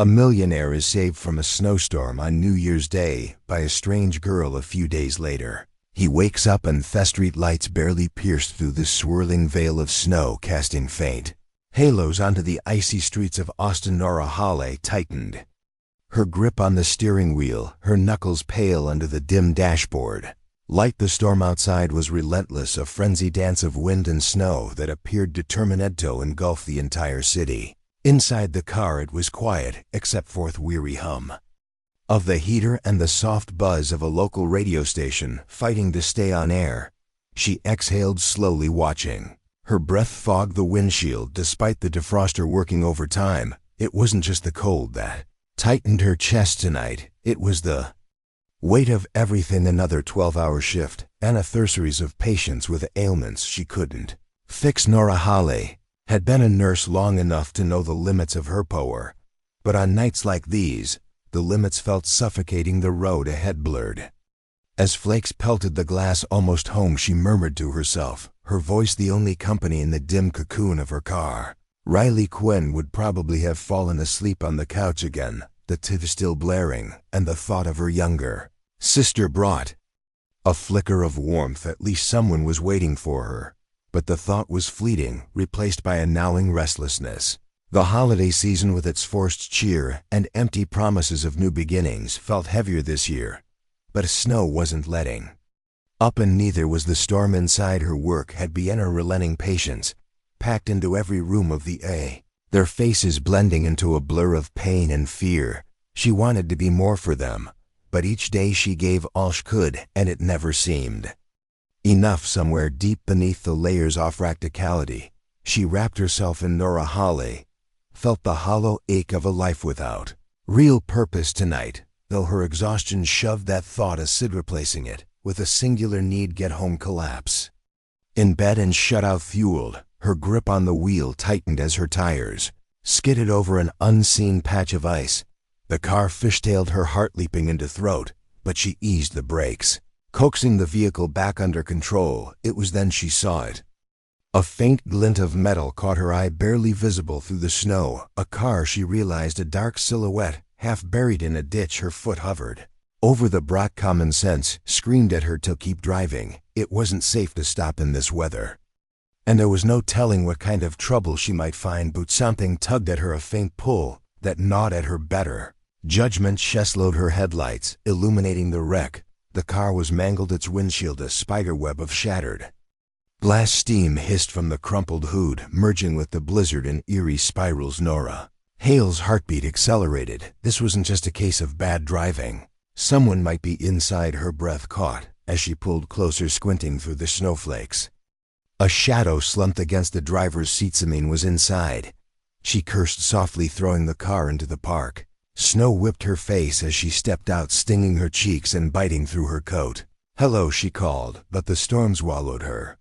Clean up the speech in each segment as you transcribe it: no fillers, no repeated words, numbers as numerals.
A millionaire is saved from a snowstorm on New Year's Day by a strange girl a few days later. He wakes up and the street lights barely pierce through the swirling veil of snow, casting faint halos onto the icy streets of Austin. Nora Hawley tightened her grip on the steering wheel, her knuckles pale under the dim dashboard. The storm outside was relentless, a frenzied dance of wind and snow that appeared determined to engulf the entire city. Inside the car it was quiet, except for the weary hum of the heater and the soft buzz of a local radio station fighting to stay on air. She exhaled slowly, watching her breath fog the windshield despite the defroster working overtime. It wasn't just the cold that tightened her chest tonight, it was the weight of everything, another 12-hour shift, and a series of patients with ailments she couldn't fix. Nora Hawley had been a nurse long enough to know the limits of her power, but on nights like these, the limits felt suffocating, the road ahead blurred. As flakes pelted the glass almost home, she murmured to herself, her voice the only company in the dim cocoon of her car. Riley Quinn would probably have fallen asleep on the couch again, the TV still blaring, and the thought of her younger sister brought a flicker of warmth. At least someone was waiting for her. But the thought was fleeting, replaced by a gnawing restlessness. The holiday season, with its forced cheer and empty promises of new beginnings, felt heavier this year. But snow wasn't letting up, and neither was the storm inside. Her work had been a relenting patience, packed into every room of the A, their faces blending into a blur of pain and fear. She wanted to be more for them, but each day she gave all she could, and it never seemed enough. Somewhere deep beneath the layers of practicality, she wrapped herself in. Nora Hawley felt the hollow ache of a life without real purpose tonight, though her exhaustion shoved that thought aside, replacing it with a singular need: get home. Collapse in bed and shut out fueled. Her grip on the wheel tightened as her tires skidded over an unseen patch of ice. The car fishtailed, her heart leaping into throat, but she eased the brakes, coaxing the vehicle back under control. It was then she saw it. A faint glint of metal caught her eye, barely visible through the snow. A car, she realized, a dark silhouette, half buried in a ditch. Her foot hovered over the brake. Common sense screamed at her to keep driving. It wasn't safe to stop in this weather, and there was no telling what kind of trouble she might find. But something tugged at her, a faint pull that gnawed at her better judgment. Chest-load her headlights, illuminating the wreck. The car was mangled, its windshield a spiderweb of shattered glass. Steam hissed from the crumpled hood, merging with the blizzard in eerie spirals. Nora Hale's heartbeat accelerated. This wasn't just a case of bad driving. Someone might be inside. Her breath caught as she pulled closer, squinting through the snowflakes. A shadow slumped against the driver's seat. Samin was inside. She cursed softly, throwing the car into the park. Snow whipped her face as she stepped out, stinging her cheeks and biting through her coat. "Hello," she called, but the storm swallowed her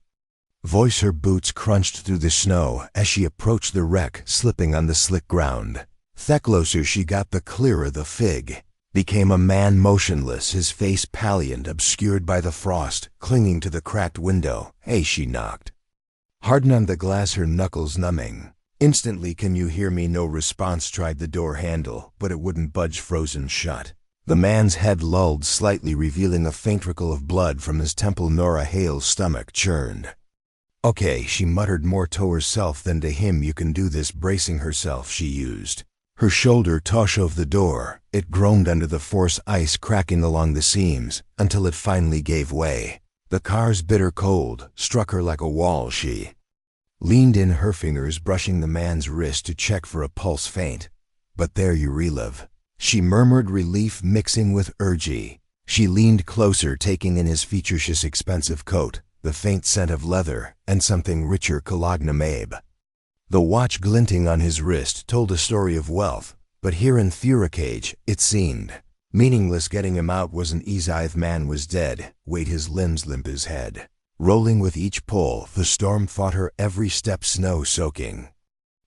voice. Her boots crunched through the snow as she approached the wreck, slipping on the slick ground. The closer she got, the clearer the fig became. A man motionless, his face pallid, obscured by the frost, clinging to the cracked window. "Hey," she knocked, hardened on the glass, her knuckles numbing. Instantly. "Can you hear me?" No response. Tried the door handle, but it wouldn't budge, frozen shut. The man's head lulled slightly, revealing a faint trickle of blood from his temple. Nora Hale's stomach churned. "Okay," she muttered, more to herself than to him. "You can do this." Bracing herself, she used her shoulder to shove the door. It groaned under the force, ice cracking along the seams, until it finally gave way. The car's bitter cold struck her like a wall. She leaned in, her fingers brushing the man's wrist to check for a pulse. Faint. "But there you relive," she murmured, relief mixing with urge. She leaned closer, taking in his featureless, expensive coat, the faint scent of leather and something richer, cologne Mabe. The watch glinting on his wrist told a story of wealth, but here in Thuricage it seemed meaningless. Getting him out wasn't easy. The man was dead, weight his limbs, limp his head rolling with each pull. The storm fought her every step, snow soaking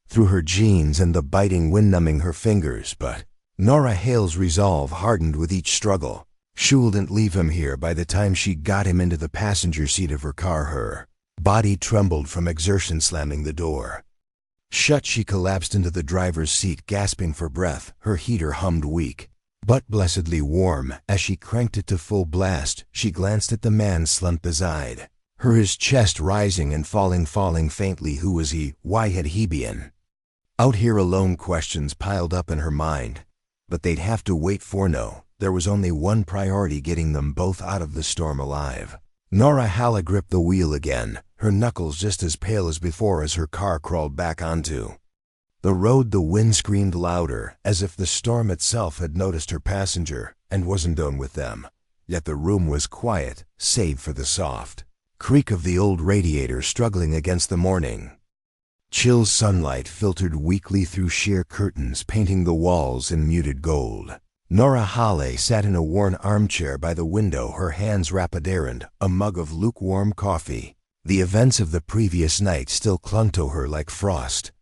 through her jeans and the biting wind numbing her fingers. But Nora Hale's resolve hardened with each struggle. She wouldn't leave him here. By the time she got him into the passenger seat of her car, her body trembled from exertion, slamming the door Shut, she collapsed into the driver's seat, gasping for breath. Her heater hummed weak, but blessedly warm. As she cranked it to full blast, she glanced at the man slumped beside her, his chest rising and falling faintly. Who was he? Why had he been out here alone? Questions piled up in her mind, but they'd have to wait for no. There was only one priority: getting them both out of the storm alive. Nora Halla gripped the wheel again, her knuckles just as pale as before as her car crawled back onto the road. The wind screamed louder, as if the storm itself had noticed her passenger and wasn't done with them. Yet the room was quiet, save for the soft creak of the old radiator struggling against the morning. Chill sunlight filtered weakly through sheer curtains, painting the walls in muted gold. Nora Halla sat in a worn armchair by the window, her hands rapid errand, a mug of lukewarm coffee. The events of the previous night still clung to her like frost,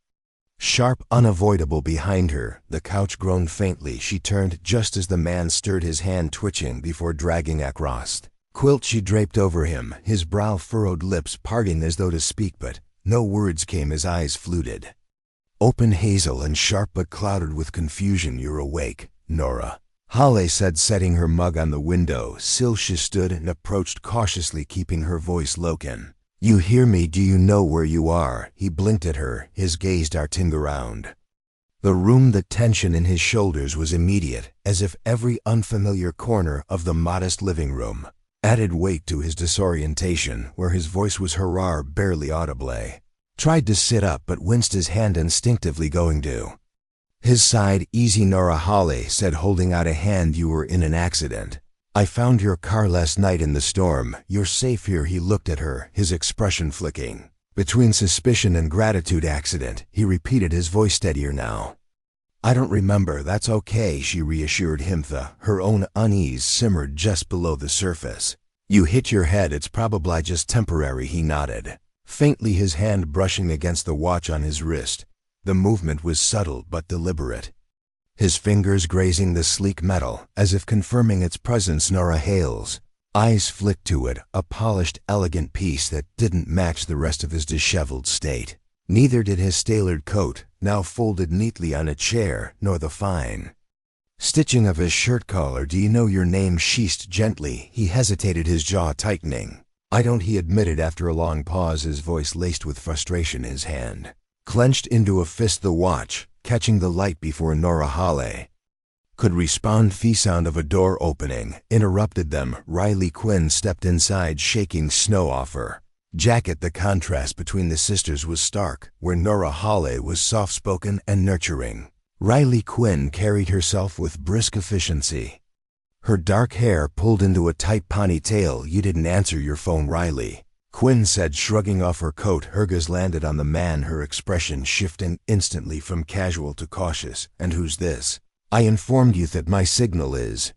sharp, unavoidable. Behind her, the couch groaned faintly. She turned just as the man stirred, his hand twitching before dragging across quilt she draped over him, his brow furrowed, lips parting as though to speak, but no words came. His eyes fluted, open, hazel and sharp but clouded with confusion. "You're awake, Nora," Halla said, setting her mug on the window sill. She stood and approached cautiously, keeping her voice low-key. "You hear me? Do you know where you are?" He blinked at her, his gaze darting around the room. The tension in his shoulders was immediate, as if every unfamiliar corner of the modest living room added weight to his disorientation. Where his voice was hurrah, barely audible. Tried to sit up but winced, his hand instinctively going to his side. "Easy, Nora," Halla said, holding out a hand. "You were in an accident. I found your car last night in the storm. You're safe here." He looked at her, his expression flicking between suspicion and gratitude. "Accident," he repeated, his voice steadier now. "I don't remember." "That's okay," she reassured him. Her own unease simmered just below the surface. "You hit your head. It's probably just temporary." He nodded faintly, his hand brushing against the watch on his wrist. The movement was subtle but deliberate, his fingers grazing the sleek metal, as if confirming its presence. Nora Hale's eyes flicked to it, a polished, elegant piece that didn't match the rest of his disheveled state. Neither did his tailored coat, now folded neatly on a chair, nor the fine stitching of his shirt collar. "Do you know your name?" She asked gently. He hesitated, his jaw tightening. "I don't," he admitted after a long pause, his voice laced with frustration. His hand clenched into a fist, the watch catching the light before Nora Halla could respond. The sound of a door opening interrupted them. Riley Quinn stepped inside, shaking snow off her jacket. The contrast between the sisters was stark. Where Nora Halla was soft-spoken and nurturing, Riley Quinn carried herself with brisk efficiency, her dark hair pulled into a tight ponytail. "You didn't answer your phone," Riley Quinn said, shrugging off her coat. Her gaze landed on the man, her expression shifting instantly from casual to cautious. "And who's this?" "I informed you that my signal is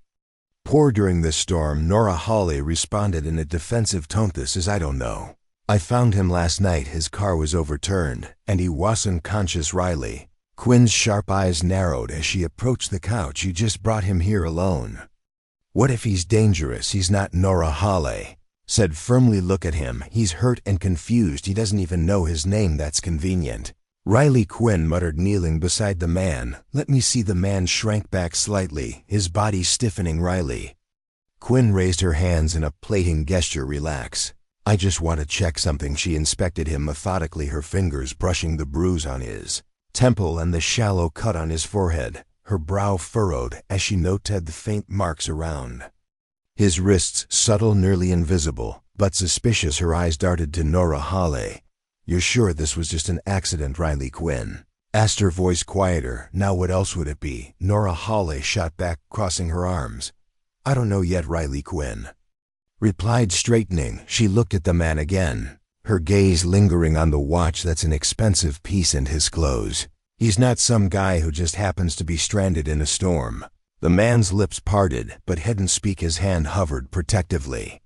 poor during this storm," Nora Halla responded in a defensive tone. "This is, I don't know. I found him last night. His car was overturned, and he wasn't conscious." Riley Quinn's sharp eyes narrowed as she approached the couch. "You just brought him here alone. What if he's dangerous?" "He's not," Nora Halla said firmly. "Look at him. He's hurt and confused. He doesn't even know his name." "That's convenient," Riley Quinn muttered, kneeling beside the man. "Let me see." The man shrank back slightly, his body stiffening. Riley Quinn raised her hands in a plating gesture. "Relax. I just want to check something." She inspected him methodically, her fingers brushing the bruise on his temple and the shallow cut on his forehead, her brow furrowed as she noted the faint marks around his wrists, subtle, nearly invisible, but suspicious. Her eyes darted to Nora Halla. "You're sure this was just an accident?" Riley Quinn asked, her voice quieter. "Now what else would it be?" Nora Halla shot back, crossing her arms. "I don't know yet," Riley Quinn replied, straightening. She looked at the man again, her gaze lingering on the watch. "That's an expensive piece, and his clothes. He's not some guy who just happens to be stranded in a storm." The man's lips parted, but hadn't speak. His hand hovered protectively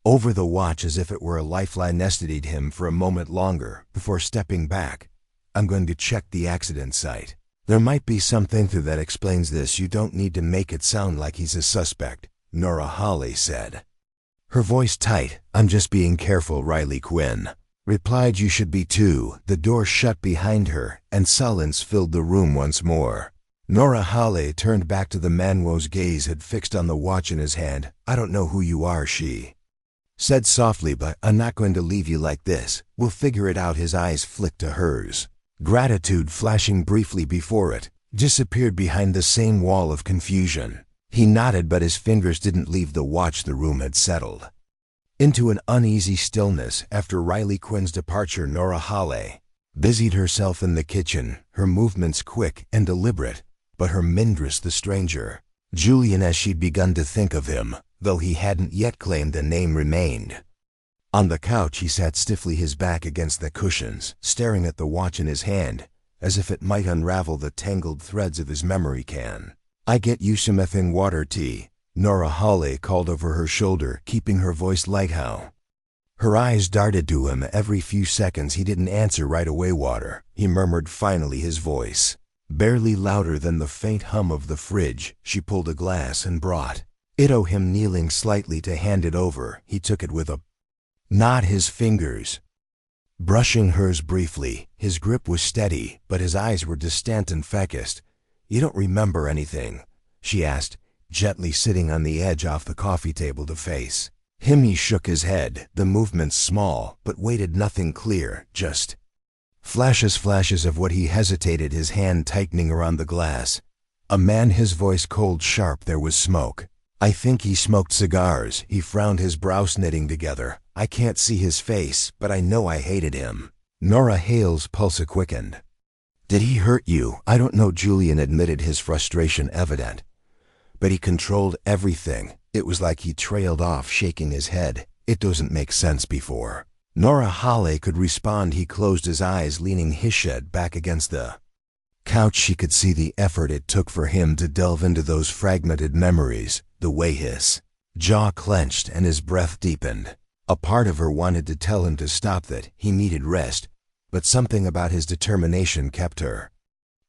over the watch as if it were a lifeline. Steadied him for a moment longer before stepping back. "I'm going to check the accident site. There might be something to that explains this. You don't need to make it sound like he's a suspect," Nora Halla said, her voice tight. "I'm just being careful." Riley Quinn Replied you should be too. The door shut behind her, and silence filled the room once more. Nora Hale turned back to the man whose gaze had fixed on the watch in his hand. I don't know who you are, she said softly, but I'm not going to leave you like this. We'll figure it out. His eyes flicked to hers. Gratitude, flashing briefly before it, disappeared behind the same wall of confusion. He nodded, but his fingers didn't leave the watch. The room had settled into an uneasy stillness. After Riley Quinn's departure, Nora Hale busied herself in the kitchen, her movements quick and deliberate, but her mistress the stranger, Julian as she'd begun to think of him, though he hadn't yet claimed a name, remained. On the couch he sat stiffly, his back against the cushions, staring at the watch in his hand, as if it might unravel the tangled threads of his memory. Can I get you some effing water, tea? Nora Hale called over her shoulder, keeping her voice light. How? Her eyes darted to him every few seconds. He didn't answer right away. Water, he murmured finally, his voice barely louder than the faint hum of the fridge. She pulled a glass and brought it to him, kneeling slightly to hand it over. He took it with a nod, his fingers brushing hers briefly. His grip was steady, but his eyes were distant and focused. You don't remember anything? She asked, gently, sitting on the edge off the coffee table to face him. He shook his head, the movements small, but weighted, nothing clear, just flashes of what he hesitated, his hand tightening around the glass. A man, his voice cold, sharp. There was smoke. I think he smoked cigars. He frowned, his brows knitting together. I can't see his face, but I know I hated him. Nora Hale's pulse quickened. Did he hurt you? I don't know, Julian admitted, his frustration evident. But he controlled everything. It was like he trailed off, shaking his head. It doesn't make sense. Before Nora Hale could respond, he closed his eyes, leaning his head back against the couch. She could see the effort it took for him to delve into those fragmented memories, the way his jaw clenched and his breath deepened. A part of her wanted to tell him to stop, that he needed rest, but something about his determination kept her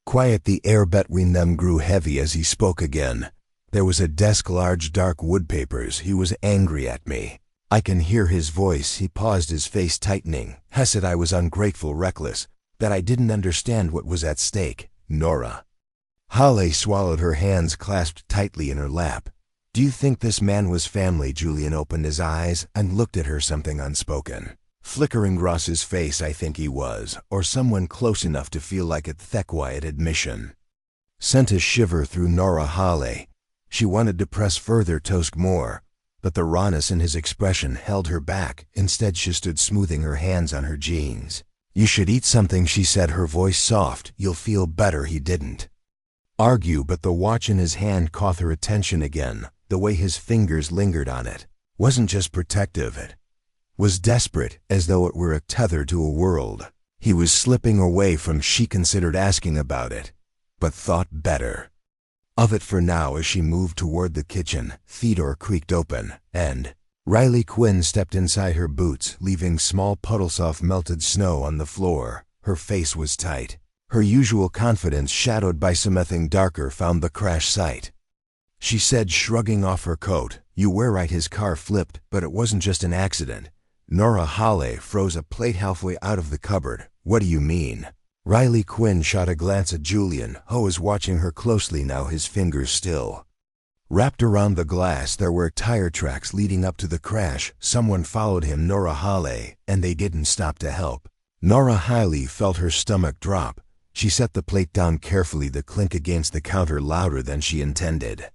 quiet. The air between them grew heavy as he spoke again. There was a desk, large dark wood papers. He was angry at me. I can hear his voice. He paused, his face tightening. Said I was ungrateful, reckless, that I didn't understand what was at stake. Nora Hale swallowed, her hands clasped tightly in her lap. Do you think this man was family? Julian opened his eyes and looked at her, something unspoken flickering across his face. I think he was, or someone close enough to feel like it. The quiet admission sent a shiver through Nora Hale. She wanted to press further, toast more, but the rawness in his expression held her back. Instead, she stood, smoothing her hands on her jeans. You should eat something, she said, her voice soft. You'll feel better. He didn't argue, but the watch in his hand caught her attention again. The way his fingers lingered on it wasn't just protective, it was desperate, as though it were a tether to a world he was slipping away from. She considered asking about it, but thought better of it for now. As she moved toward the kitchen, the door creaked open, and Riley Quinn stepped inside, her boots leaving small puddles of melted snow on the floor. Her face was tight, her usual confidence shadowed by something darker. Found the crash site, she said, shrugging off her coat. You were right, his car flipped, but it wasn't just an accident. Nora Hale froze, a plate halfway out of the cupboard. What do you mean? Riley Quinn shot a glance at Julian, who was watching her closely now, his fingers still wrapped around the glass. There were tire tracks leading up to the crash. Someone followed him, Nora Hale, and they didn't stop to help. Nora Hale felt her stomach drop. She set the plate down carefully, the clink against the counter louder than she intended.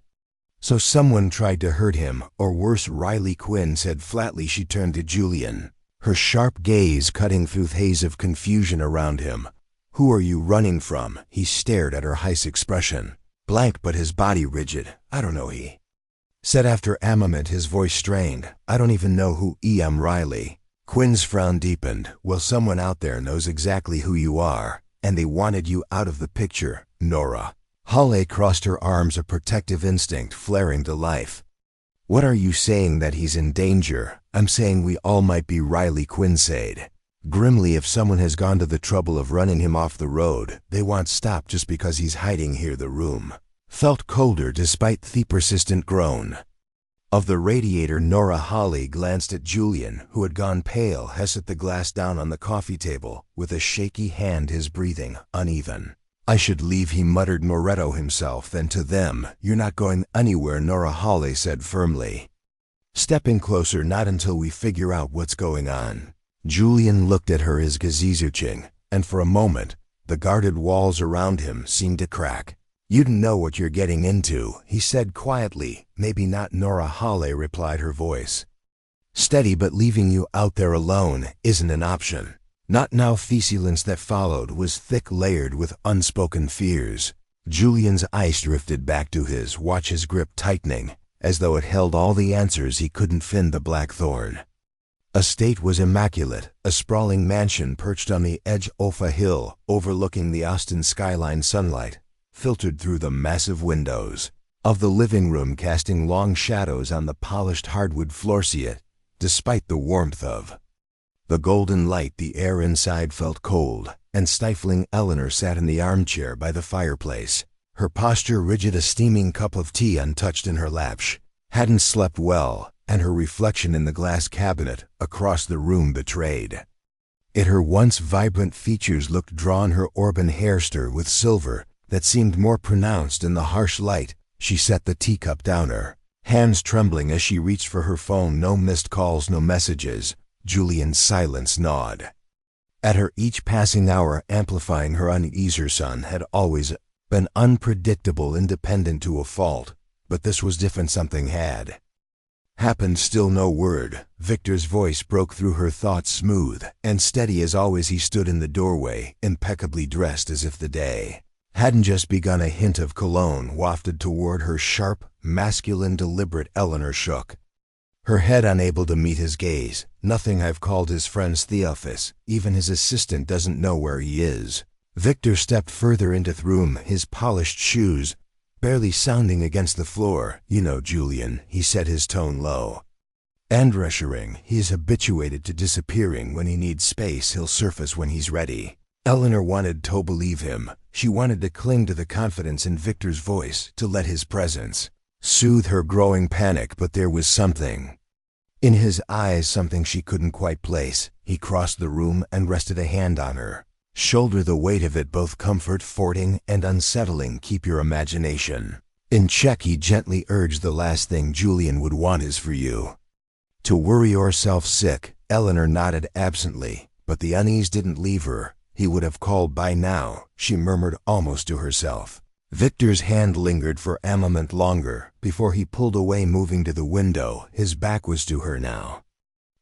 So someone tried to hurt him, or worse, Riley Quinn said flatly. She turned to Julian, her sharp gaze cutting through the haze of confusion around him. Who are you running from? He stared at her, heiss expression blank, but his body rigid. I don't know, he said after a moment, his voice strained. I don't even know who am Riley. Quinn's frown deepened. Well, someone out there knows exactly who you are, and they wanted you out of the picture. Nora Hale crossed her arms, a protective instinct flaring to life. What are you saying? That he's in danger? I'm saying we all might be, Riley Quinn said grimly. If someone has gone to the trouble of running him off the road, they won't stop just because he's hiding here. The room felt colder despite the persistent groan. Of the radiator, Nora Holly glanced at Julian, who had gone pale, has set the glass down on the coffee table, with a shaky hand, his breathing uneven. "I should leave," he muttered, Moretto himself. Then to them, "You're not going anywhere," Nora Holly said firmly. "Stepping closer, not until we figure out what's going on." Julian looked at her, his gaze-searching, and for a moment, the guarded walls around him seemed to crack. "You don't know what you're getting into," he said quietly. "Maybe not," Nora Holly replied, her voice steady, "but leaving you out there alone isn't an option. Not now." The silence that followed was thick, layered with unspoken fears. Julian's eyes drifted back to his watch, his grip tightening, as though it held all the answers he couldn't find. The Blackthorn estate was immaculate, a sprawling mansion perched on the edge of a hill, overlooking the Austin skyline. Sunlight filtered through the massive windows of the living room, casting long shadows on the polished hardwood floor. Despite the warmth of the golden light, the air inside felt cold and stifling. Eleanor sat in the armchair by the fireplace, her posture rigid, a steaming cup of tea untouched in her lap. She hadn't slept well, and her reflection in the glass cabinet across the room betrayed it. Her once vibrant features looked drawn, her auburn hair stirred with silver that seemed more pronounced in the harsh light. She set the teacup down, her hands trembling as she reached for her phone. No missed calls, no messages. Julian's silence gnawed at her, each passing hour amplifying her unease. Her son had always been unpredictable, independent to a fault, but this was different. Something had happened. Still no word. Victor's voice broke through her thoughts, smooth and steady as always. He stood in the doorway, impeccably dressed, as if the day hadn't just begun. A hint of cologne wafted toward her, sharp, masculine, deliberate. Eleanor shook her head, unable to meet his gaze. "Nothing. I've called his friends the office. Even his assistant doesn't know where he is." Victor stepped further into the room, his polished shoes barely sounding against the floor. "You know, Julian," he said, his tone low and reassuring, "he's habituated to disappearing. When he needs space, he'll surface when he's ready." Eleanor wanted to believe him. She wanted to cling to the confidence in Victor's voice, to let his presence soothe her growing panic, but there was something in his eyes, something she couldn't quite place. He crossed the room and rested a hand on her shoulder, the weight of it both comforting and unsettling. "Keep your imagination in check," he gently urged. "The last thing Julian would want is for you to worry yourself sick." Eleanor nodded absently, but the unease didn't leave her. "He would have called by now," she murmured almost to herself. Victor's hand lingered for a moment longer before he pulled away, moving to the window. His back was to her now,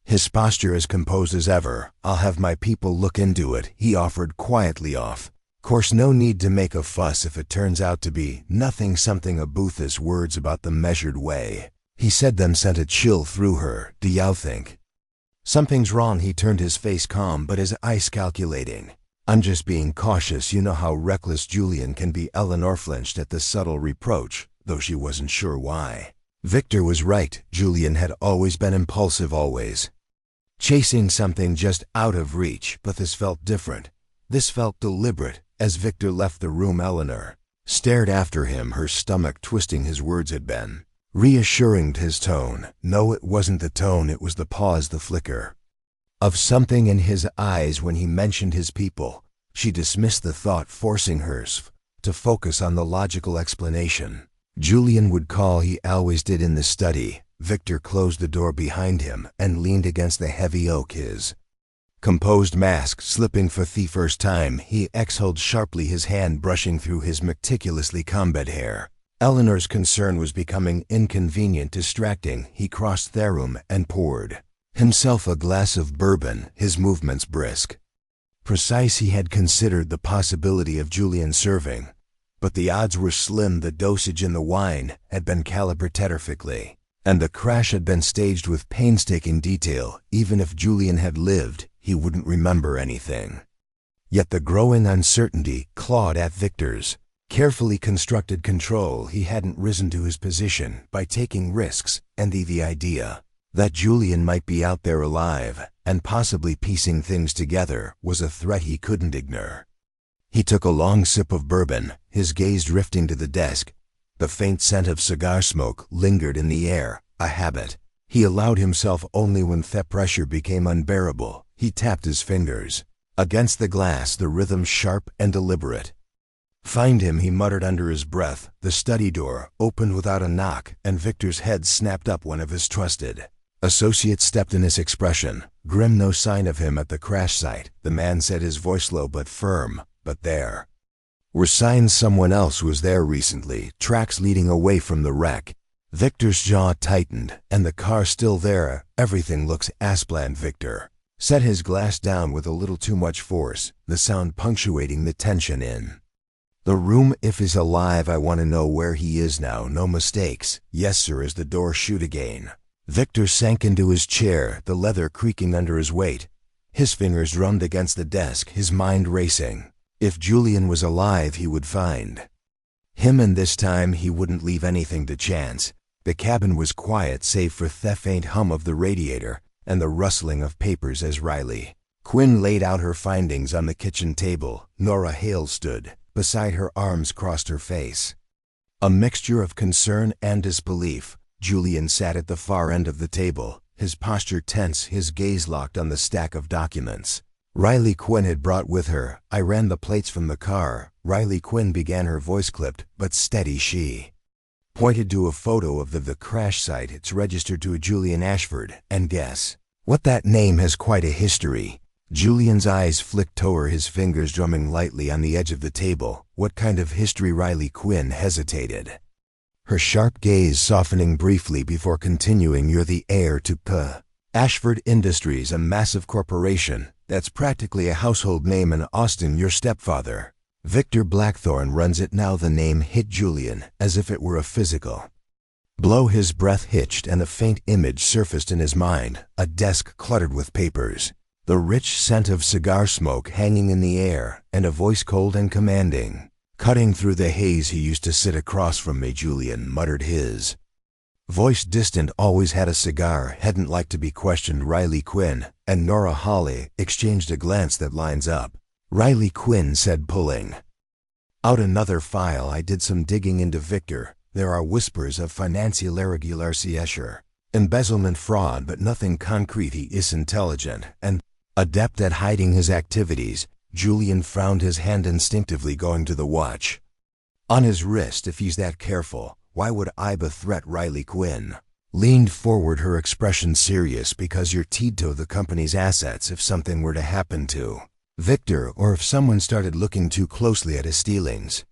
his posture as composed as ever. "I'll have my people look into it," he offered quietly. "Of course, no need to make a fuss if it turns out to be nothing." Something about his words, about the measured way he said them, sent a chill through her. "Do you think something's wrong?" He turned, his face calm but his eyes calculating. "I'm just being cautious. You know how reckless Julian can be." Eleanor flinched at the subtle reproach, though she wasn't sure why. Victor was right. Julian had always been impulsive, always chasing something just out of reach, but this felt different. This felt deliberate. As Victor left the room, Eleanor stared after him, her stomach twisting. His words had been reassuring, his tone. No, it wasn't the tone, it was the pause, the flicker of something in his eyes when he mentioned his people. She dismissed the thought, forcing hers to focus on the logical explanation. Julian would call, he always did, in the study. Victor closed the door behind him and leaned against the heavy oak, his composed mask slipping for the first time. He exhaled sharply, his hand brushing through his meticulously combed hair. Eleanor's concern was becoming inconvenient, distracting. He crossed their room and poured himself a glass of bourbon, his movements brisk, precise. He had considered the possibility of Julian serving, but the odds were slim. The dosage in the wine had been calibrated perfectly, and the crash had been staged with painstaking detail. Even if Julian had lived, he wouldn't remember anything. Yet the growing uncertainty clawed at Victor's carefully constructed control. He hadn't risen to his position by taking risks, and the idea that Julian might be out there alive and possibly piecing things together was a threat he couldn't ignore. He took a long sip of bourbon, his gaze drifting to the desk. The faint scent of cigar smoke lingered in the air, a habit. He allowed himself only when the pressure became unbearable. He tapped his fingers against the glass, the rhythm sharp and deliberate. "Find him," he muttered under his breath. The study door opened without a knock, and Victor's head snapped up. One of his trusted associates stepped in. His expression grim, no sign of him at the crash site. The man said, his voice low but firm, "But there were signs someone else was there recently, tracks leading away from the wreck." Victor's jaw tightened. "And the car's still there. Everything looks asplanned." Victor set his glass down with a little too much force, the sound punctuating the tension in the room. "If he's alive, I want to know where he is now. No mistakes." "Yes, sir." As the door shut again, Victor sank into his chair, the leather creaking under his weight. His fingers drummed against the desk, his mind racing. If Julian was alive, he would find him, and this time he wouldn't leave anything to chance. The cabin was quiet save for the faint hum of the radiator and the rustling of papers as Riley Quinn laid out her findings on the kitchen table. Nora Hale stood beside her, arms crossed her face, a mixture of concern and disbelief. Julian sat at the far end of the table, his posture tense, his gaze locked on the stack of documents Riley Quinn had brought with her. "I ran the plates from the car." Riley Quinn began, her voice clipped but steady. She pointed to a photo of the crash site. "It's registered to a Julian Ashford, and guess what? That name has quite a history." Julian's eyes flicked toward his fingers drumming lightly on the edge of the table. "What kind of history?" Riley Quinn hesitated, her sharp gaze softening briefly before continuing. "You're the heir to Ashford Industries, a massive corporation that's practically a household name in Austin. Your stepfather, Victor Blackthorne, runs it now." The name hit Julian as if it were a physical blow. His breath hitched and a faint image surfaced in his mind, a desk cluttered with papers, the rich scent of cigar smoke hanging in the air, and a voice cold and commanding, cutting through the haze. "He used to sit across from me," Julian muttered, his voice distant. "Always had a cigar, hadn't liked to be questioned." Riley Quinn and Nora Hawley exchanged a glance. "That lines up," Riley Quinn said, pulling out another file. "I did some digging into Victor. There are whispers of financial irregularities, embezzlement, fraud, but nothing concrete. He is intelligent and adept at hiding his activities." Julian frowned, his hand instinctively going to the watch on his wrist. "If he's that careful, why would I be a threat?" Riley Quinn leaned forward, her expression serious. "Because you're tied to the company's assets. If something were to happen to Victor, or if someone started looking too closely at his stealings,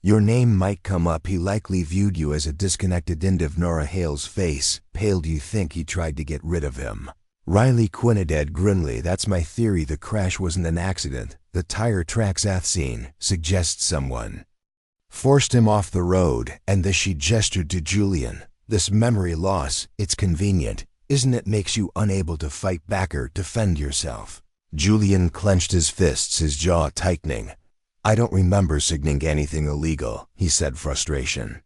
your name might come up." "He likely viewed you as a disconnected indiv." Nora Hale's face paled. "Do you think he tried to get rid of him?" Riley Quinn nodded grimly. "That's my theory. The crash wasn't an accident. The tire tracks scene suggests someone forced him off the road." "And this," she gestured to Julian, "this memory loss, it's convenient, isn't it? Makes you unable to fight back or defend yourself." Julian clenched his fists, his jaw tightening. "I don't remember signing anything illegal," he said, frustration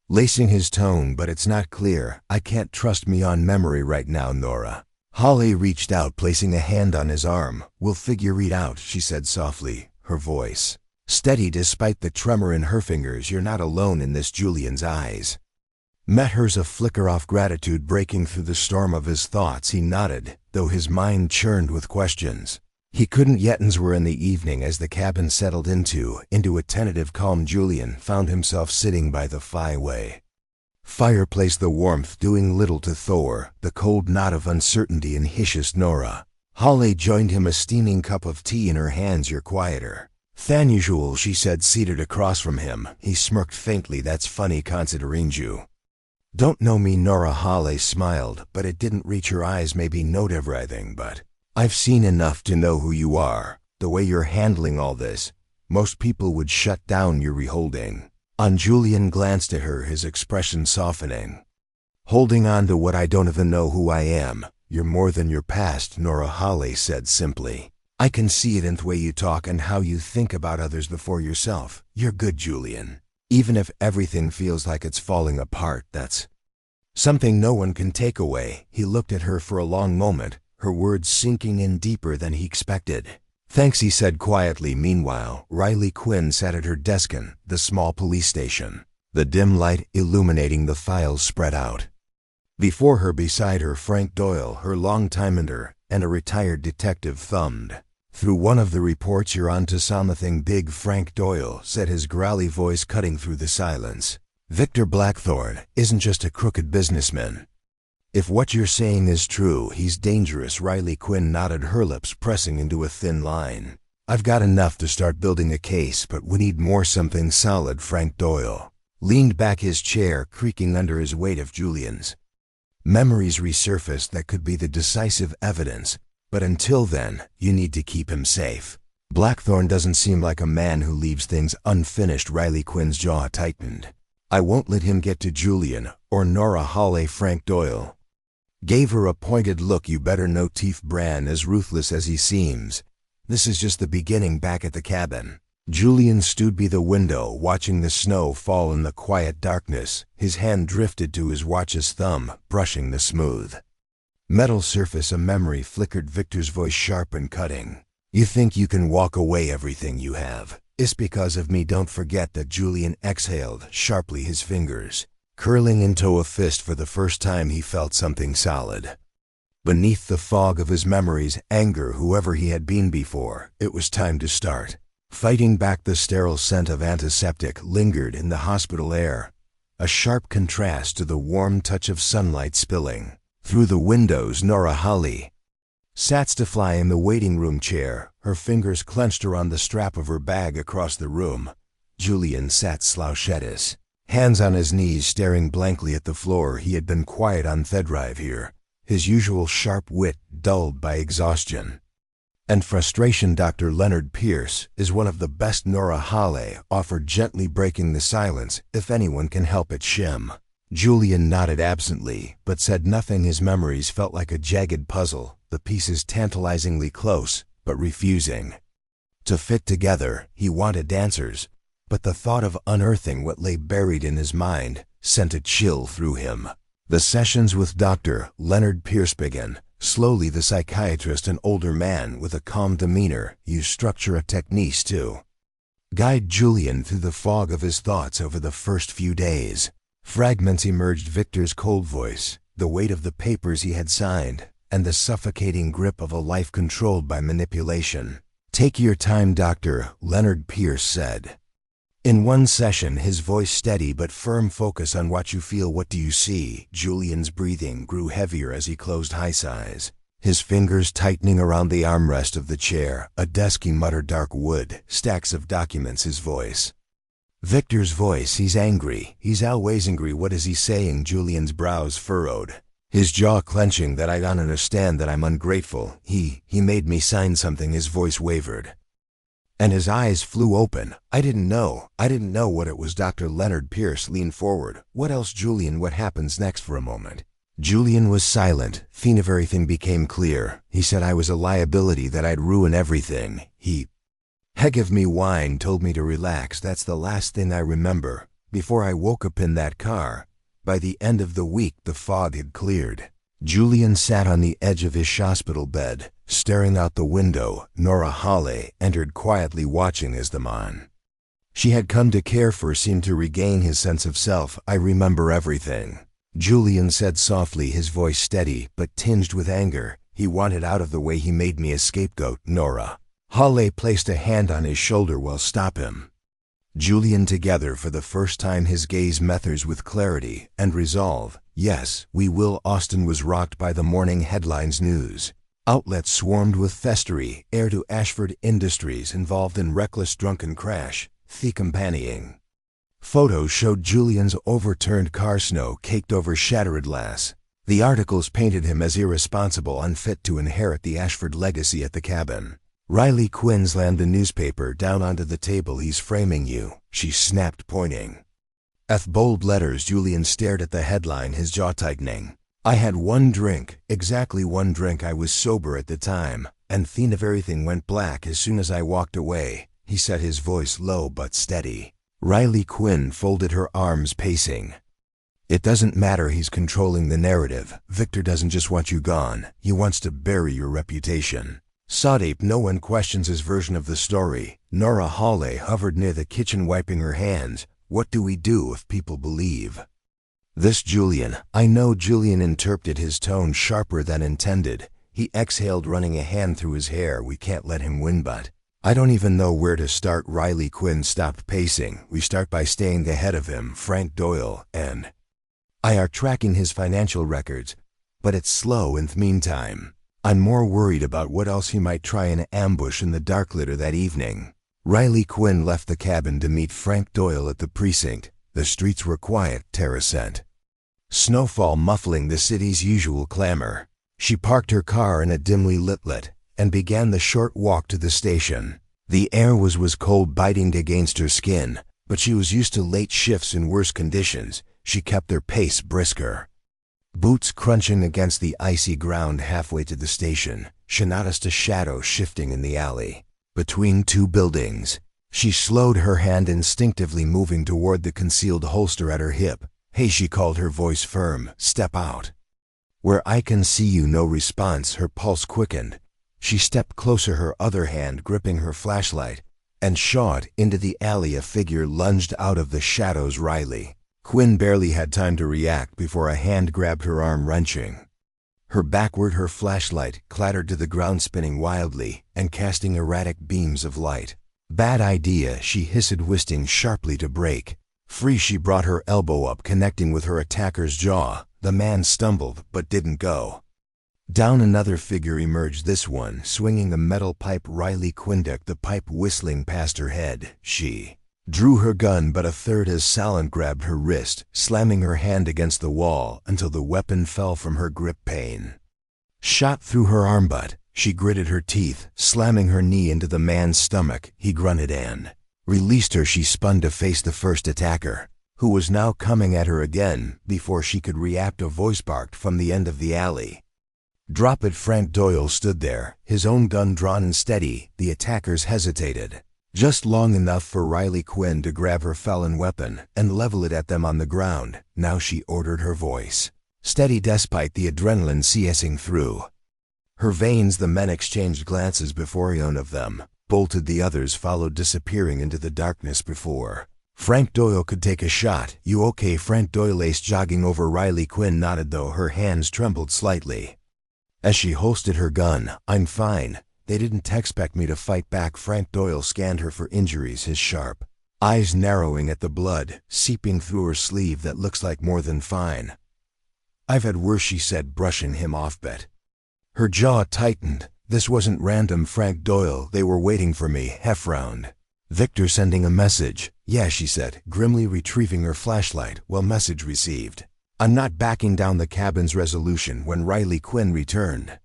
lacing his tone. "But it's not clear. I can't trust me on memory right now." Nora Hawley reached out, placing a hand on his arm. "We'll figure it out," she said softly, her voice steady despite the tremor in her fingers. "You're not alone in this." Julian's eyes met hers, a flicker of gratitude breaking through the storm of his thoughts. He nodded, though his mind churned with questions. He couldn't yet. Were in the evening, as the cabin settled into a tentative calm, Julian found himself sitting by the fireplace, the warmth doing little to thaw the cold knot of uncertainty and hishes. Nora Hawley joined him, a steaming cup of tea in her hands. "You're quieter than usual," she said, seated across from him. He smirked faintly. "That's funny, considering you don't know me." Nora Hawley smiled, but it didn't reach her eyes. "Maybe not everything, but I've seen enough to know who you are. The way you're handling all this, most people would shut down. You're reholding on." Julian glanced at her, his expression softening. "Holding on to what? I don't even know who I am." "You're more than your past," Nora Hawley said simply. "I can see it in the way you talk and how you think about others before yourself. You're good, Julian. Even if everything feels like it's falling apart, that's something no one can take away." He looked at her for a long moment, her words sinking in deeper than he expected. "Thanks," he said quietly. Meanwhile, Riley Quinn sat at her desk in the small police station, the dim light illuminating the files spread out Before her, beside her, Frank Doyle, her longtime mentor, and a retired detective thumbed. "Through one of the reports you're on to something big," Frank Doyle said, his growly voice cutting through the silence. "Victor Blackthorne isn't just a crooked businessman. If what you're saying is true, he's dangerous." Riley Quinn nodded, her lips pressing into a thin line. "I've got enough to start building a case, but we need more, something solid." Frank Doyle leaned back, his chair creaking under his weight of Julian's memories resurfaced that could be the decisive evidence. "But until then, you need to keep him safe. Blackthorne doesn't seem like a man who leaves things unfinished." Riley Quinn's jaw tightened. "I won't let him get to Julian or Nora Hawley." Frank Doyle gave her a pointed look. "You better know Tief Bran, as ruthless as he seems. This is just the beginning." Back at the cabin, Julian stood by the window, watching the snow fall in the quiet darkness. His hand drifted to his watch's thumb, brushing the smooth metal surface. A memory flickered, Victor's voice sharp and cutting. "You think you can walk away everything you have? It's because of me. Don't forget that." Julian exhaled sharply, his fingers curling into a fist. For the first time he felt something solid beneath the fog of his memories. Anger, whoever he had been before. It was time to start fighting back. The sterile scent of antiseptic lingered in the hospital air, a sharp contrast to the warm touch of sunlight spilling through the windows. Nora Hawley sat stiffly in the waiting room chair, her fingers clenched around the strap of her bag across the room. Julian sat slouched, hands on his knees, staring blankly at the floor. He had been quiet on Thedrive here, his usual sharp wit dulled by exhaustion and frustration. "Dr. Leonard Pierce is one of the best," Nora Hawley offered, gently breaking the silence. "If anyone can help it, Shim." Julian nodded absently, but said nothing. His memories felt like a jagged puzzle, the pieces tantalizingly close, but refusing to fit together. He wanted answers, but the thought of unearthing what lay buried in his mind sent a chill through him. The sessions with Dr. Leonard Pierce began. Slowly, the psychiatrist, an older man with a calm demeanor, used structure and techniques to guide Julian through the fog of his thoughts. Over the first few days, fragments emerged: Victor's cold voice, the weight of the papers he had signed, and the suffocating grip of a life controlled by manipulation. "Take your time," Dr. Leonard Pierce said. In one session, his voice steady but firm. "Focus on what you feel. What do you see?" Julian's breathing grew heavier as he closed his eyes, his fingers tightening around the armrest of the chair. "A desk," he muttered. "Dark wood, stacks of documents." His voice, Victor's voice. "He's angry. He's always angry." "What is he saying?" Julian's brows furrowed, his jaw clenching. "That I don't understand, that I'm ungrateful. He made me sign something." His voice wavered, and his eyes flew open. I didn't know what it was." Dr. Leonard Pierce leaned forward. "What else, Julian? What happens next?" For a moment, Julian was silent. Then everything became clear. He said, "I was a liability, that I'd ruin everything. He gave me wine, told me to relax. That's the last thing I remember, before I woke up in that car." By the end of the week, the fog had cleared. Julian sat on the edge of his hospital bed, staring out the window. Nora Hawley entered quietly, watching as the man she had come to care for seemed to regain his sense of self. "I remember everything," Julian said softly, his voice steady but tinged with anger. "He wanted out of the way. He made me a scapegoat." Nora Hawley placed a hand on his shoulder. "Well, stop him." Julian, together for the first time, his gaze met hers with clarity and resolve. "Yes, we will." Austin was rocked by the morning headlines. News outlets swarmed with festery, heir to Ashford Industries involved in reckless drunken crash, the accompanying photos showed Julian's overturned car, snow caked over shattered glass. The articles painted him as irresponsible, unfit to inherit the Ashford legacy. At the cabin, Riley Quinn slammed the newspaper down onto the table. "He's framing you," she snapped, pointing at bold letters. Julian stared at the headline, his jaw tightening. "I had one drink, exactly one drink. I was sober at the time, and then everything went black as soon as I walked away." He said, his voice low but steady. Riley Quinn folded her arms, pacing. "It doesn't matter. He's controlling the narrative. Victor doesn't just want you gone. He wants to bury your reputation." Sadiq, no one questions his version of the story. Nora Hawley hovered near the kitchen, wiping her hands. "What do we do if people believe "This Julian." I know Julian interpreted his tone sharper than intended. He exhaled, running a hand through his hair. "We can't let him win, but I don't even know where to start." Riley Quinn stopped pacing. "We start by staying ahead of him. Frank Doyle and I are tracking his financial records, but it's slow in the meantime. I'm more worried about what else he might try and ambush in the dark later that evening." Riley Quinn left the cabin to meet Frank Doyle at the precinct. The streets were quiet, Tara sent. Snowfall muffling the city's usual clamor. She parked her car in a dimly lit lot and began the short walk to the station. The air was cold, biting against her skin, but she was used to late shifts in worse conditions. She kept her pace brisker. Boots crunching against the icy ground halfway to the station, she noticed a shadow shifting in the alley. Between two buildings, she slowed, her hand instinctively moving toward the concealed holster at her hip. "Hey," she called, her voice firm. "Step out." "Where I can see you." No response. Her pulse quickened. She stepped closer, her other hand gripping her flashlight, and shot into the alley. A figure lunged out of the shadows. Riley Quinn barely had time to react before a hand grabbed her arm, wrenching her backward. Her flashlight clattered to the ground, spinning wildly and casting erratic beams of light. "Bad idea," she hissed, twisting sharply to break free. She brought her elbow up, connecting with her attacker's jaw. The man stumbled, but didn't go down. Another figure emerged, this one swinging a metal pipe. Riley Quinn ducked the pipe, whistling past her head. She drew her gun, but a third assailant grabbed her wrist, slamming her hand against the wall until the weapon fell from her grip. Pain shot through her arm, but she gritted her teeth, slamming her knee into the man's stomach. He grunted and released her. She spun to face the first attacker, who was now coming at her again. Before she could react, a voice barked from the end of the alley. "Drop it." Frank Doyle stood there, his own gun drawn and steady. The attackers hesitated just long enough for Riley Quinn to grab her fallen weapon and level it at them on the ground. Now she ordered, her voice steady despite the adrenaline seething through her veins. The men exchanged glances before one of them bolted. The others followed, disappearing into the darkness before Frank Doyle could take a shot. "You okay?" Frank Doyle laced, jogging over. Riley Quinn nodded, though her hands trembled slightly as she holstered her gun. "I'm fine. They didn't expect me to fight back." Frank Doyle scanned her for injuries, his sharp eyes narrowing at the blood seeping through her sleeve. "That looks like more than fine." "I've had worse," she said, brushing him off. But her jaw tightened. "This wasn't random, Frank Doyle. They were waiting for me." Half round. "Victor sending a message." "Yeah," she said, grimly retrieving her flashlight. "Well, message received." "I'm not backing down." The cabin's resolution. When Riley Quinn returned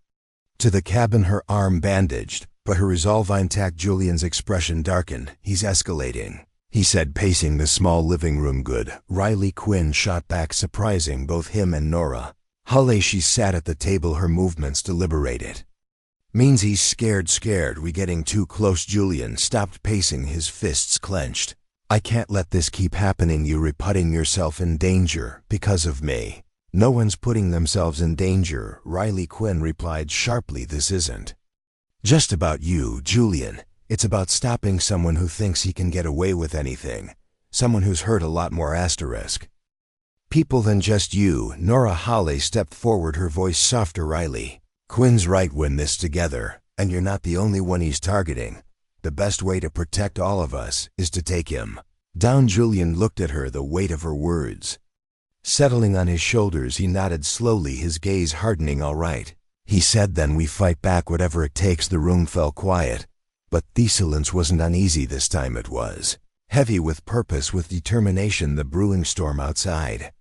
to the cabin, her arm bandaged, but her resolve intact. Julian's expression darkened. "He's escalating," he said, pacing the small living room. "Good." Riley Quinn shot back, surprising both him and Nora. Hulley, she sat at the table, her movements deliberated. "Means he's scared. We getting too close." Julian stopped pacing, his fists clenched. "I can't let this keep happening. You're putting yourself in danger because of me." "No one's putting themselves in danger," Riley Quinn replied sharply. "This isn't just about you, Julian. It's about stopping someone who thinks he can get away with anything. Someone who's hurt a lot more people than just you." Nora Holley stepped forward, her voice softer. "Riley Quinn's right. Win this together, and you're not the only one he's targeting. The best way to protect all of us is to take him down." Julian looked at her, the weight of her words settling on his shoulders. He nodded slowly, his gaze hardening. "All right," he said, "then we fight back, whatever it takes." The room fell quiet, but the silence wasn't uneasy this time. It was heavy with purpose, with determination. The brewing storm outside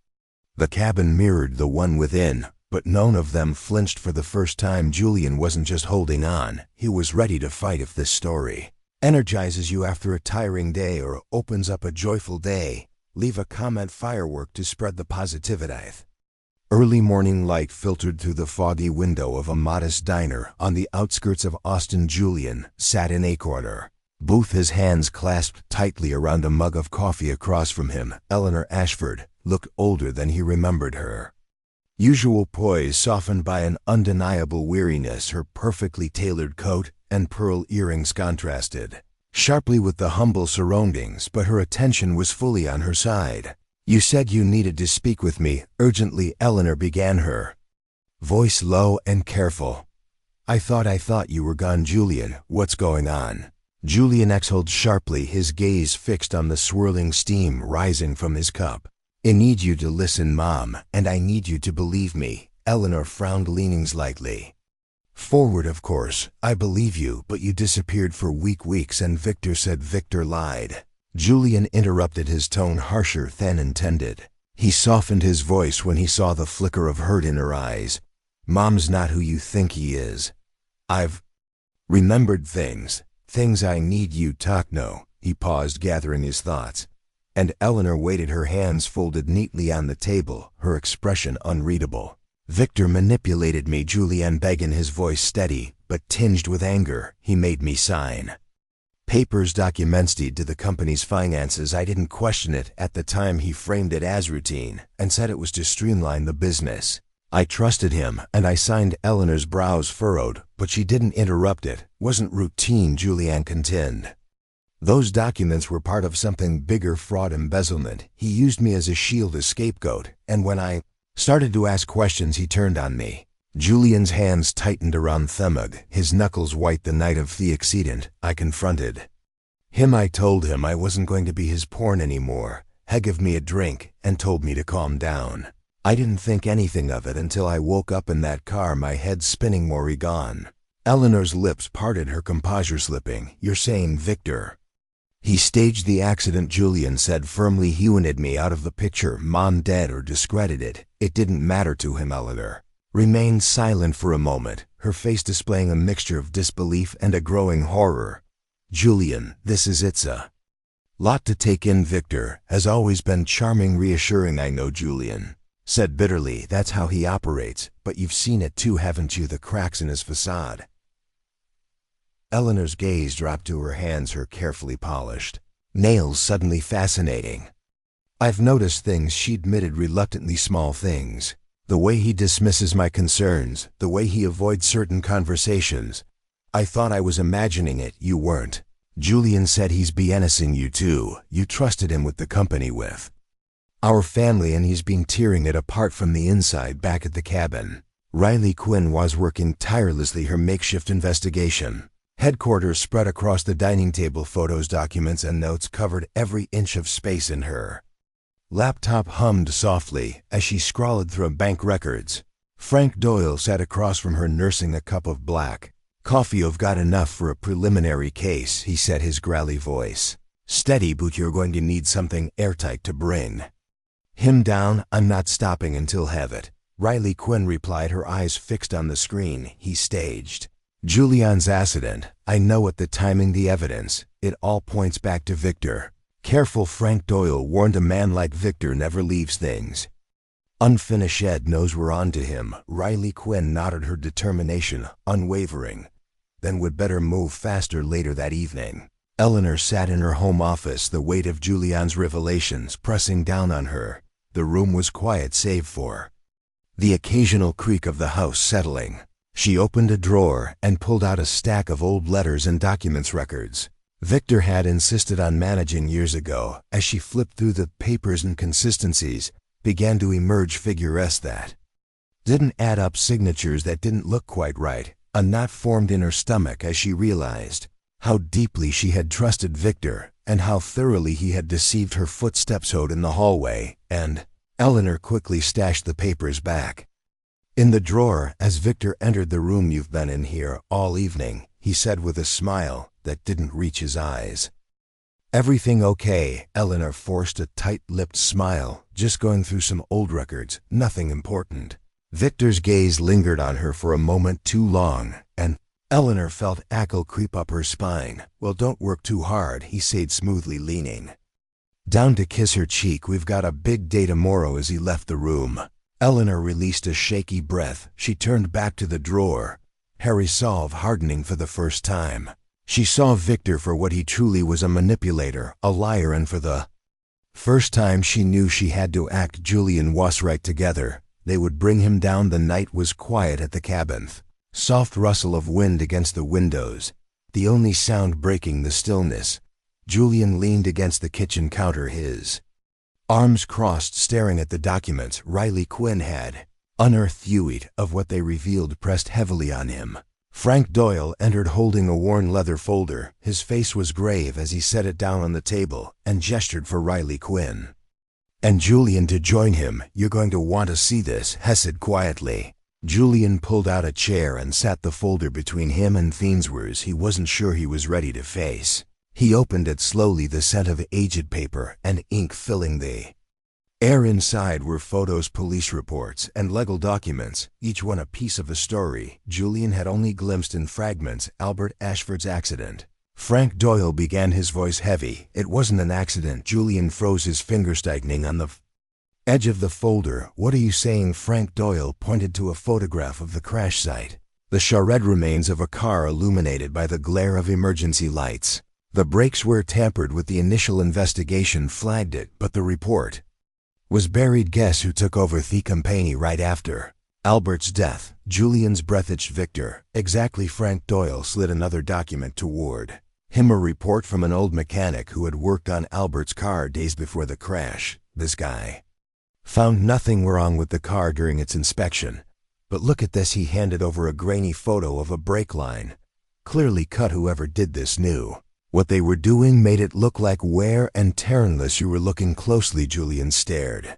the cabin mirrored the one within, but none of them flinched for the first time. Julian wasn't just holding on, he was ready to fight. If this story energizes you after a tiring day or opens up a joyful day, leave a comment. Firework to spread the positivity. Early morning light filtered through the foggy window of a modest diner on the outskirts of Austin. Julian sat in a corner booth, his hands clasped tightly around a mug of coffee. Across from him, Eleanor Ashford looked older than he remembered her. Usual poise softened by an undeniable weariness. Her perfectly tailored coat and pearl earrings contrasted sharply with the humble surroundings, but her attention was fully on her side. You said you needed to speak with me, urgently, Eleanor began, her voice low and careful. I thought you were gone, Julian. What's going on? Julian exhaled sharply, his gaze fixed on the swirling steam rising from his cup. I need you to listen, Mom, and I need you to believe me. Eleanor frowned, leaning slightly forward. Of course, I believe you, but you disappeared for weeks and Victor said Victor lied. Julian interrupted, his tone harsher than intended. He softened his voice when he saw the flicker of hurt in her eyes. Mom's not who you think he is. I've remembered things I need you talk. No. He paused, gathering his thoughts. And Eleanor waited, her hands folded neatly on the table, her expression unreadable. Victor manipulated me, Julian began, his voice steady, but tinged with anger. He made me sign papers, documents, deed to the company's finances. I didn't question it at the time. He framed it as routine and said it was to streamline the business. I trusted him, and I signed. Eleanor's brows furrowed, but she didn't interrupt. It wasn't routine, Julian contended. Those documents were part of something bigger, fraud, embezzlement. He used me as a shield, a scapegoat, and when I started to ask questions, he turned on me. Julian's hands tightened around Themug, his knuckles white. The night of the accident, I confronted him. I told him I wasn't going to be his pawn anymore. He gave me a drink and told me to calm down. I didn't think anything of it until I woke up in that car, my head spinning. More gone. Eleanor's lips parted, her composure slipping. You're saying Victor he staged the accident, Julian said firmly. He wanted me out of the picture, Mom dead or discredited. It didn't matter to him. Eleanor remained silent for a moment, her face displaying a mixture of disbelief and a growing horror. Julian, it's a lot to take in. Victor has always been charming, reassuring. I know, Julian said bitterly. That's how he operates, but you've seen it too, haven't you? The cracks in his facade. Eleanor's gaze dropped to her hands, her carefully polished nails suddenly fascinating. I've noticed things, she admitted reluctantly, small things. The way he dismisses my concerns, the way he avoids certain conversations. I thought I was imagining it. You weren't. Julian said he's BNSing you too. You trusted him with the company, with our family, and he's been tearing it apart from the inside. Back at the cabin, Riley Quinn was working tirelessly, her makeshift investigation headquarters spread across the dining table. Photos, documents, and notes covered every inch of space in her laptop. Hummed softly as she scrolled through bank records. Frank Doyle sat across from her, nursing a cup of black coffee. You've got enough for a preliminary case, he said, his growly voice steady, but you're going to need something airtight to bring him down. I'm not stopping until have it, Riley Quinn replied, her eyes fixed on the screen. He staged Julian's accident. I know it, the timing, the evidence. It all points back to Victor. Careful, Frank Doyle warned. A man like Victor never leaves things unfinished. Ed knows we're on to him. Riley Quinn nodded, her determination unwavering. Then would better move faster. Later that evening, Eleanor sat in her home office, the weight of Julian's revelations pressing down on her. The room was quiet save for the occasional creak of the house settling. She opened a drawer and pulled out a stack of old letters and documents, records Victor had insisted on managing years ago. As she flipped through the papers, inconsistencies began to emerge, figures that didn't add up, signatures that didn't look quite right. A knot formed in her stomach as she realized how deeply she had trusted Victor and how thoroughly he had deceived her. Footsteps heard in the hallway, and Eleanor quickly stashed the papers back in the drawer as Victor entered the room. You've been in here all evening, he said with a smile that didn't reach his eyes. Everything okay? Eleanor forced a tight-lipped smile. Just going through some old records, nothing important. Victor's gaze lingered on her for a moment too long, and Eleanor felt ackle creep up her spine. Well, don't work too hard, he said smoothly, leaning down to kiss her cheek. We've got a big day tomorrow. As he left the room, Eleanor released a shaky breath. She turned back to the drawer, her resolve hardening for the first time. She saw Victor for what he truly was, a manipulator, a liar, and for the first time she knew she had to act. Julian was right. Together they would bring him down. The night was quiet at the cabin. Soft rustle of wind against the windows, the only sound breaking the stillness. Julian leaned against the kitchen counter, his Arms crossed, staring at the documents Riley Quinn had unearthed. Of what they revealed pressed heavily on him. Frank Doyle entered holding a worn leather folder. His face was grave as he set it down on the table and gestured for Riley Quinn and Julian to join him. "You're going to want to see this," Hess said quietly. Julian pulled out a chair and sat the folder between him and Thiensworth he wasn't sure he was ready to face. He opened it slowly, the scent of aged paper and ink filling the air. Inside were photos, police reports, and legal documents, each one a piece of a story Julian had only glimpsed in fragments. "Albert Ashford's accident." Frank Doyle began, his voice heavy. "It wasn't an accident." Julian froze, his fingers tightening on the edge of the folder. "What are you saying?" Frank Doyle pointed to a photograph of the crash site. The charred remains of a car illuminated by the glare of emergency lights. The brakes were tampered with. The initial investigation flagged it, but the report was buried. "Guess who took over the company right after Albert's death?" Julian's breath itched. "Victor." "Exactly." Frank Doyle slid another document toward him, a report from an old mechanic who had worked on Albert's car days before the crash. "This guy found nothing wrong with the car during its inspection. But look at this." He handed over a grainy photo of a brake line. "Clearly cut. Whoever did this knew what they were doing, made it look like wear and tear." "Unless you were looking closely." Julian stared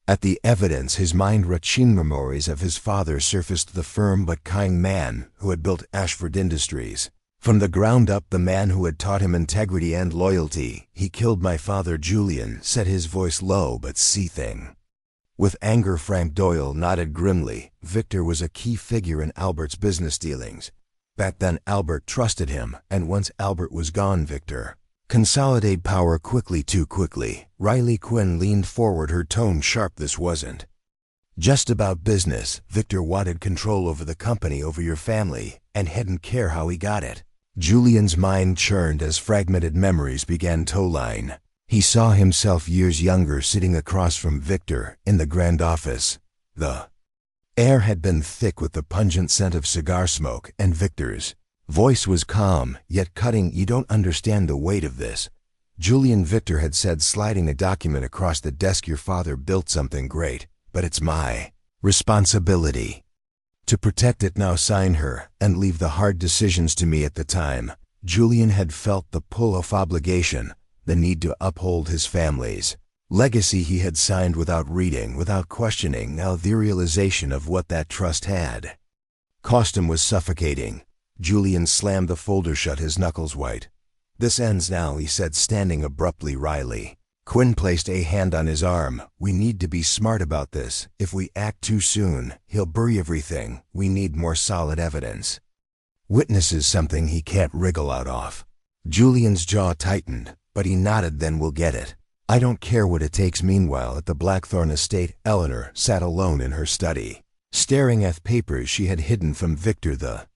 at the evidence, his mind retching. Memories of his father surfaced, the firm but kind man who had built Ashford Industries from the ground up, the man who had taught him integrity and loyalty. "He killed my father." Julian said, his voice low but seething with anger. Frank Doyle nodded grimly. "Victor was a key figure in Albert's business dealings. Back then Albert trusted him, and once Albert was gone, Victor consolidated power quickly, too quickly." Riley Quinn leaned forward, her tone sharp. "This wasn't just about business. Victor wanted control over the company, over your family, and hadn't care how he got it." Julian's mind churned as fragmented memories began to line. He saw himself years younger, sitting across from Victor in the grand office. The air had been thick with the pungent scent of cigar smoke, and Victor's voice was calm, yet cutting. "You don't understand the weight of this." Julian, Victor had said, sliding a document across the desk. "Your father built something great, but it's my responsibility to protect it now. Sign her, and leave the hard decisions to me." At the time, Julian had felt the pull of obligation, the need to uphold his family's legacy. He had signed without reading, without questioning. Now the realization of what that trust had cost him was suffocating. Julian slammed the folder shut, his knuckles white. "This ends now," he said, standing abruptly. Riley Quinn placed a hand on his arm. "We need to be smart about this. If we act too soon, he'll bury everything. We need more solid evidence. Witnesses, something he can't wriggle out of." Julian's jaw tightened, but he nodded. "Then we'll get it. I don't care what it takes." Meanwhile, at the Blackthorn estate, Eleanor sat alone in her study, staring at papers she had hidden from Victor. The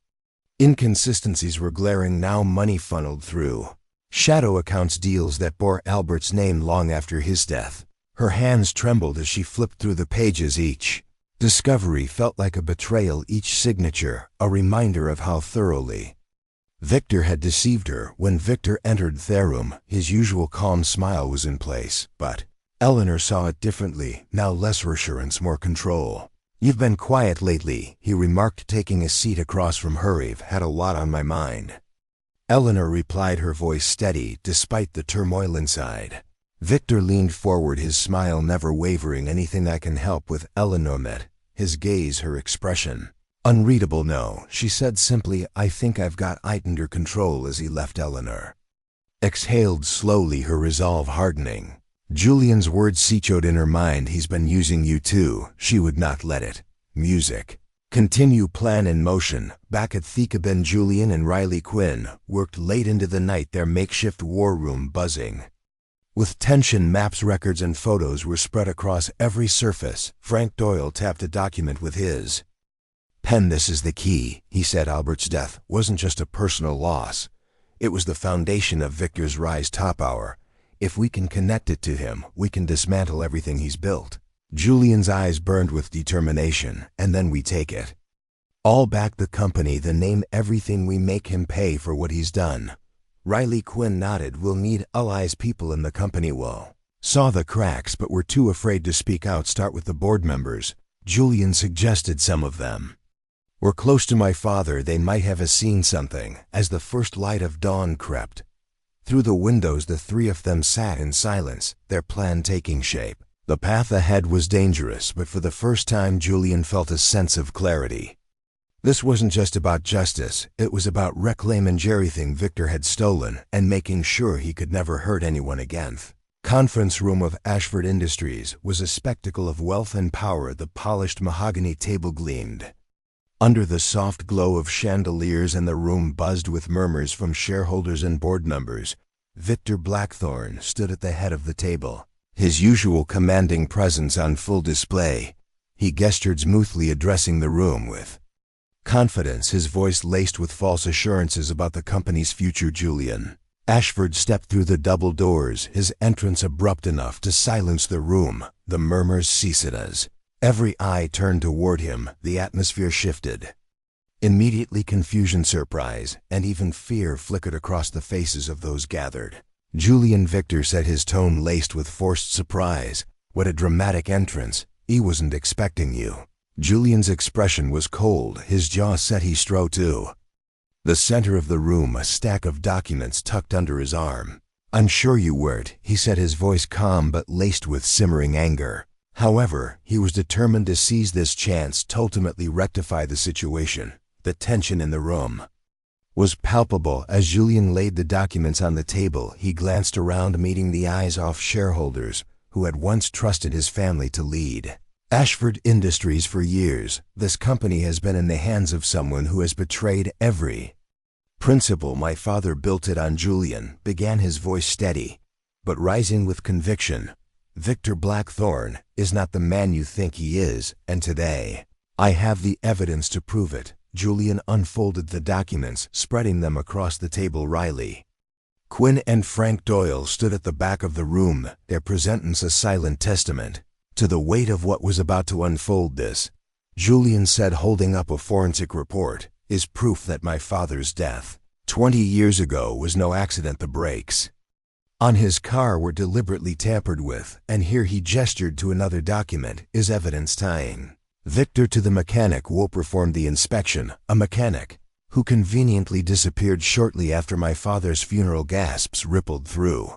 inconsistencies were glaring now. Money funneled through shadow accounts, deals that bore Albert's name long after his death. Her hands trembled as she flipped through the pages. Each discovery felt like a betrayal, each signature a reminder of how thoroughly Victor had deceived her. When Victor entered their room, his usual calm smile was in place, but Eleanor saw it differently, now less reassurance, more control. "You've been quiet lately," he remarked, taking a seat across from her. "I've had a lot on my mind." Eleanor replied, her voice steady despite the turmoil inside. Victor leaned forward, his smile never wavering. "Anything I can help with?" Eleanor met his gaze, her expression unreadable. "No," she said simply. "I think I've got it under control." As he left, Eleanor exhaled slowly, her resolve hardening. Julian's words echoed in her mind. "He's been using you too." She would not let it. Music continue, plan in motion. Back at the cabin, Julian and Riley Quinn worked late into the night, their makeshift war room buzzing with tension. Maps, records, and photos were spread across every surface. Frank Doyle tapped a document with his pen. "This is the key," he said. "Albert's death wasn't just a personal loss. It was the foundation of Victor's rise top hour. If we can connect it to him, we can dismantle everything he's built." Julian's eyes burned with determination. "And then we take it all back, the company, the name, everything. We make him pay for what he's done." Riley Quinn nodded. "We'll need allies, people in the company will saw the cracks but were too afraid to speak out. Start with the board members. Julian suggested some of them were close to my father. They might have seen something. As the first light of dawn crept through the windows, the three of them sat in silence, their plan taking shape. The path ahead was dangerous, but for the first time Julian felt a sense of clarity. This wasn't just about justice, it was about reclaiming everything Victor had stolen and making sure he could never hurt anyone again. Conference room of Ashford Industries was a spectacle of wealth and power. The polished mahogany table gleamed under the soft glow of chandeliers, and the room buzzed with murmurs from shareholders and board members. Victor Blackthorne stood at the head of the table, his usual commanding presence on full display. He gestured smoothly, addressing the room with confidence, his voice laced with false assurances about the company's future. Julian Ashford stepped through the double doors, his entrance abrupt enough to silence the room. The murmurs ceased as every eye turned toward him. The atmosphere shifted. Immediately confusion, surprise, and even fear flickered across the faces of those gathered. Julian, Victor said, his tone laced with forced surprise. What a dramatic entrance. He wasn't expecting you. Julian's expression was cold, his jaw set. He strode to the center of the room, a stack of documents tucked under his arm. I'm sure you weren't, he said, his voice calm but laced with simmering anger. However, he was determined to seize this chance to ultimately rectify the situation. The tension in the room was palpable. As Julian laid the documents on the table, he glanced around, meeting the eyes of shareholders who had once trusted his family to lead Ashford Industries for years. This company has been in the hands of someone who has betrayed every principle my father built it on. Julian began, his voice steady but rising with conviction. Victor Blackthorne is not the man you think he is, and today I have the evidence to prove it. Julian unfolded the documents, spreading them across the table. Riley Quinn and Frank Doyle stood at the back of the room, their presence a silent testament to the weight of what was about to unfold. This, Julian said, holding up a forensic report, is proof that my father's death 20 years ago was no accident. The brakes on his car were deliberately tampered with, and here he gestured to another document, is evidence tying Victor to the mechanic who performed the inspection, a mechanic who conveniently disappeared shortly after my father's funeral. Gasps rippled through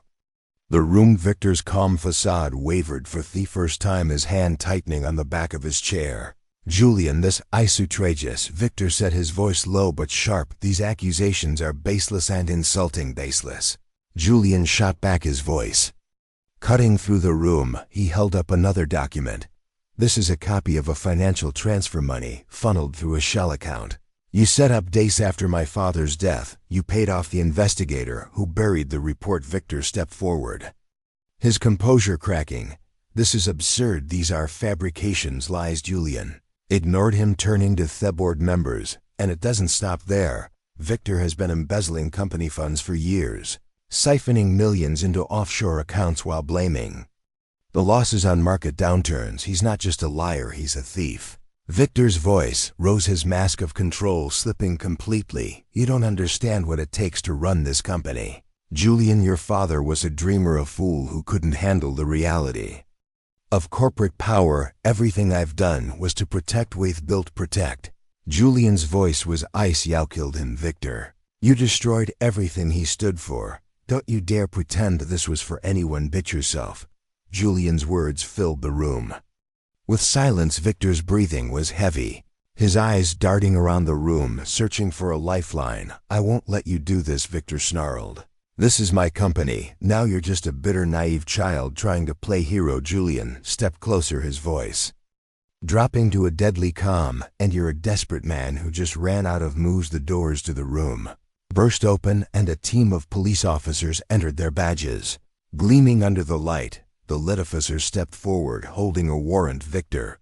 the room. Victor's calm facade wavered for the first time, his hand tightening on the back of his chair. Julian, this is outrageous, Victor said, his voice low but sharp. These accusations are baseless and insulting. Baseless. Julian shot back, his voice cutting through the room. He held up another document. This is a copy of a financial transfer, money funneled through a shell account you set up days after my father's death. You paid off the investigator who buried the report. Victor stepped forward, his composure cracking. This is absurd. These are fabrications, lies. Julian ignored him, turning to the board members. And it doesn't stop there. Victor has been embezzling company funds for years, siphoning millions into offshore accounts while blaming the losses on market downturns. He's not just a liar, he's a thief. Victor's voice rose, his mask of control slipping completely. You don't understand what it takes to run this company. Julian, your father was a dreamer, a fool who couldn't handle the reality of corporate power. Everything I've done was to protect what we've built. Protect. Julian's voice was ice. You killed him, Victor. You destroyed everything he stood for. Don't you dare pretend this was for anyone but yourself. Julian's words filled the room with silence. Victor's breathing was heavy, his eyes darting around the room, searching for a lifeline. I won't let you do this, Victor snarled. This is my company. Now you're just a bitter, naive child trying to play hero. Julian stepped closer, his voice dropping to a deadly calm. And you're a desperate man who just ran out of moves. The doors to the room burst open, and a team of police officers entered, their badges gleaming under the light. The lit officer stepped forward, holding a warrant. Victor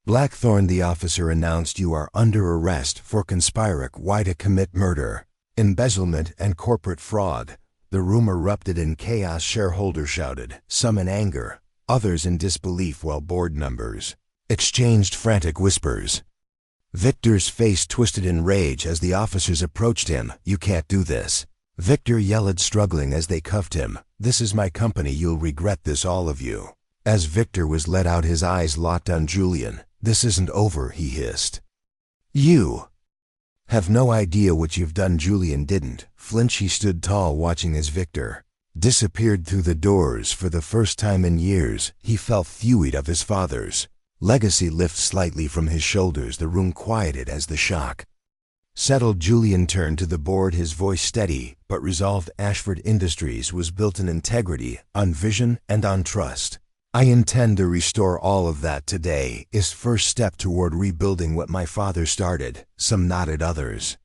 Blackthorne, the officer announced, you are under arrest for conspiring to commit murder, embezzlement, and corporate fraud. The room erupted in chaos. Shareholders shouted, some in anger, others in disbelief, while board members exchanged frantic whispers. Victor's face twisted in rage as the officers approached him. You can't do this. Victor yelled, struggling as they cuffed him. "This is my company, you'll regret this, all of you." As Victor was let out, his eyes locked on Julian. "This isn't over," he hissed. "You have no idea what you've done." Julian didn't flinch. He stood tall, watching as Victor disappeared through the doors. For the first time in years, he felt thewed of his father's legacy lift slightly from his shoulders. The room quieted as the shock settled. Julian turned to the board, his voice steady but resolved. "Ashford Industries was built on integrity, on vision, and on trust. I intend to restore all of that. Today is first step toward rebuilding what my father started." Some nodded, others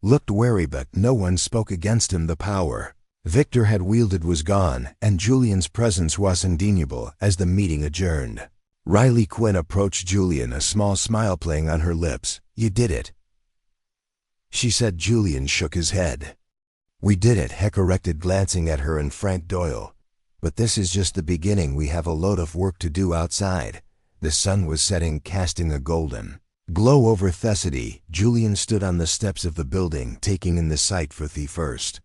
looked wary, but no one spoke against him. The power Victor had wielded was gone, and Julian's presence was undeniable. As the meeting adjourned, Riley Quinn approached Julian, a small smile playing on her lips. "You did it," she said. Julian shook his head. "We did it," Heck corrected, glancing at her and Frank Doyle. "But this is just the beginning. We have a load of work to do outside." The sun was setting, casting a golden glow over Thessaly. Julian stood on the steps of the building, taking in the sight for the first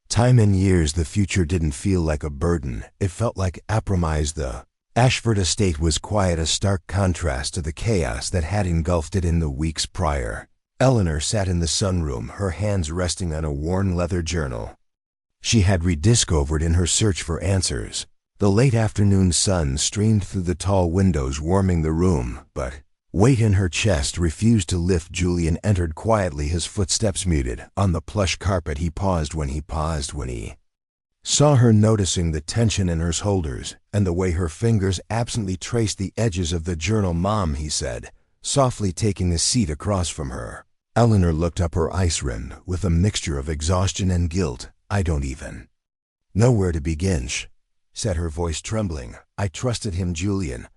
time in years. The future didn't feel like a burden. It felt like a promise. The Ashford estate was quiet, a stark contrast to the chaos that had engulfed it in the weeks prior. Eleanor sat in the sunroom, her hands resting on a worn leather journal she had rediscovered in her search for answers. The late afternoon sun streamed through the tall windows, warming the room, but weight in her chest refused to lift. Julian entered quietly, his footsteps muted on the plush carpet. He paused when he saw her, noticing the tension in her shoulders and the way her fingers absently traced the edges of the journal. "Mom," he said, softly, taking a seat across from her. Eleanor looked up, her eyes rimmed with a mixture of exhaustion and guilt. "I don't even know where to begin," she said, her voice trembling. "I trusted him, Julian.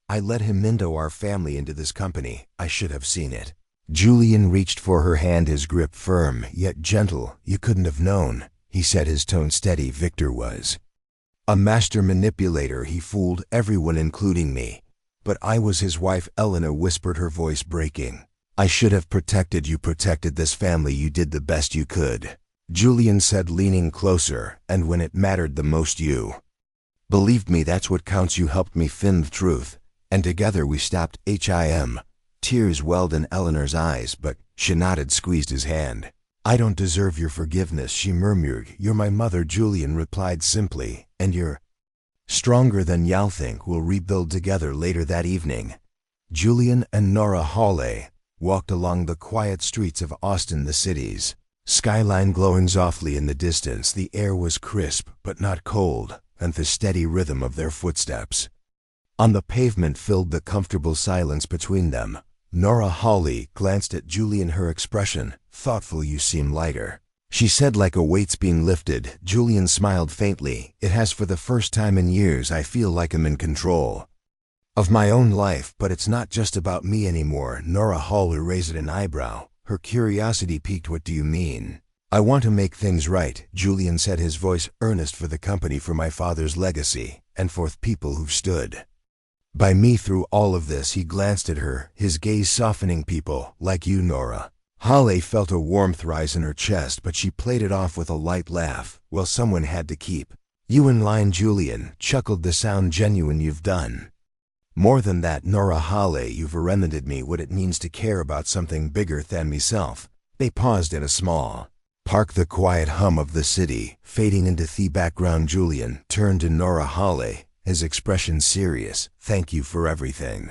I let him into our family, into this company. I should have seen it." Julian reached for her hand, his grip firm yet gentle. "You couldn't have known," he said, his tone steady. "Victor was a master manipulator. He fooled everyone, including me. But I was his wife," Eleanor whispered, her voice breaking. "I should have protected you, protected this family. You did the best you could," Julian said, leaning closer. "And when it mattered the most, you believed me. That's what counts. You helped me find the truth. And together we stopped him." Tears welled in Eleanor's eyes, but she nodded, squeezed his hand. "I don't deserve your forgiveness," she murmured. "You're my mother," Julian replied simply, "and you're stronger than y'all think. We'll rebuild together." Later that evening, Julian and Nora Hawley walked along the quiet streets of Austin, the city's skyline glowing softly in the distance. The air was crisp but not cold, and the steady rhythm of their footsteps on the pavement filled the comfortable silence between them. Nora Hawley glanced at Julian, her expression thoughtful. "You seem lighter," she said, "like a weight's being lifted." Julian smiled faintly. "It has. For the first time in years, I feel like I'm in control of my own life. But it's not just about me anymore." Nora Hawley raised an eyebrow, her curiosity piqued. "What do you mean?" "I want to make things right," Julian said, his voice earnest. "For the company, for my father's legacy, and for the people who've stood by me through all of this." He glanced at her, his gaze softening. "People like you, Nora." Hawley felt a warmth rise in her chest, but she played it off with a light laugh. "Well, someone had to keep you in line." Julian chuckled, "The sound genuine. You've done more than that, Nora Hawley. You've reminded me what it means to care about something bigger than myself." They paused in a small park, the quiet hum of the city fading into the background. Julian turned to Nora Hawley, his expression serious. "Thank you for everything.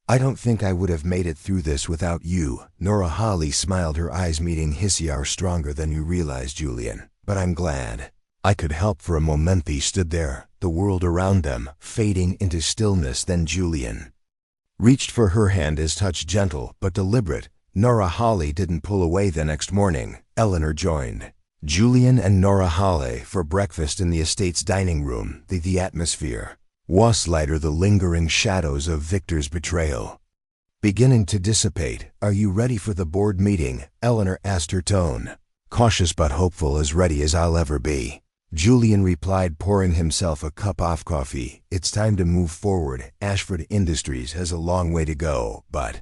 I don't think I would have made it through this without you." Nora Hawley smiled, her eyes meeting his. "You are stronger than you realize, Julian. But I'm glad I could help." For a moment they stood there, the world around them fading into stillness. Then Julian reached for her hand, his touch gentle but deliberate. Nora Hawley didn't pull away. The next morning, Eleanor joined Julian and Nora Hawley for breakfast in the estate's dining room. The atmosphere was lighter, the lingering shadows of Victor's betrayal beginning to dissipate. "Are you ready for the board meeting?" Eleanor asked, her tone cautious but hopeful. "As ready as I'll ever be," Julian replied, pouring himself a cup of coffee. "It's time to move forward. Ashford Industries has a long way to go, but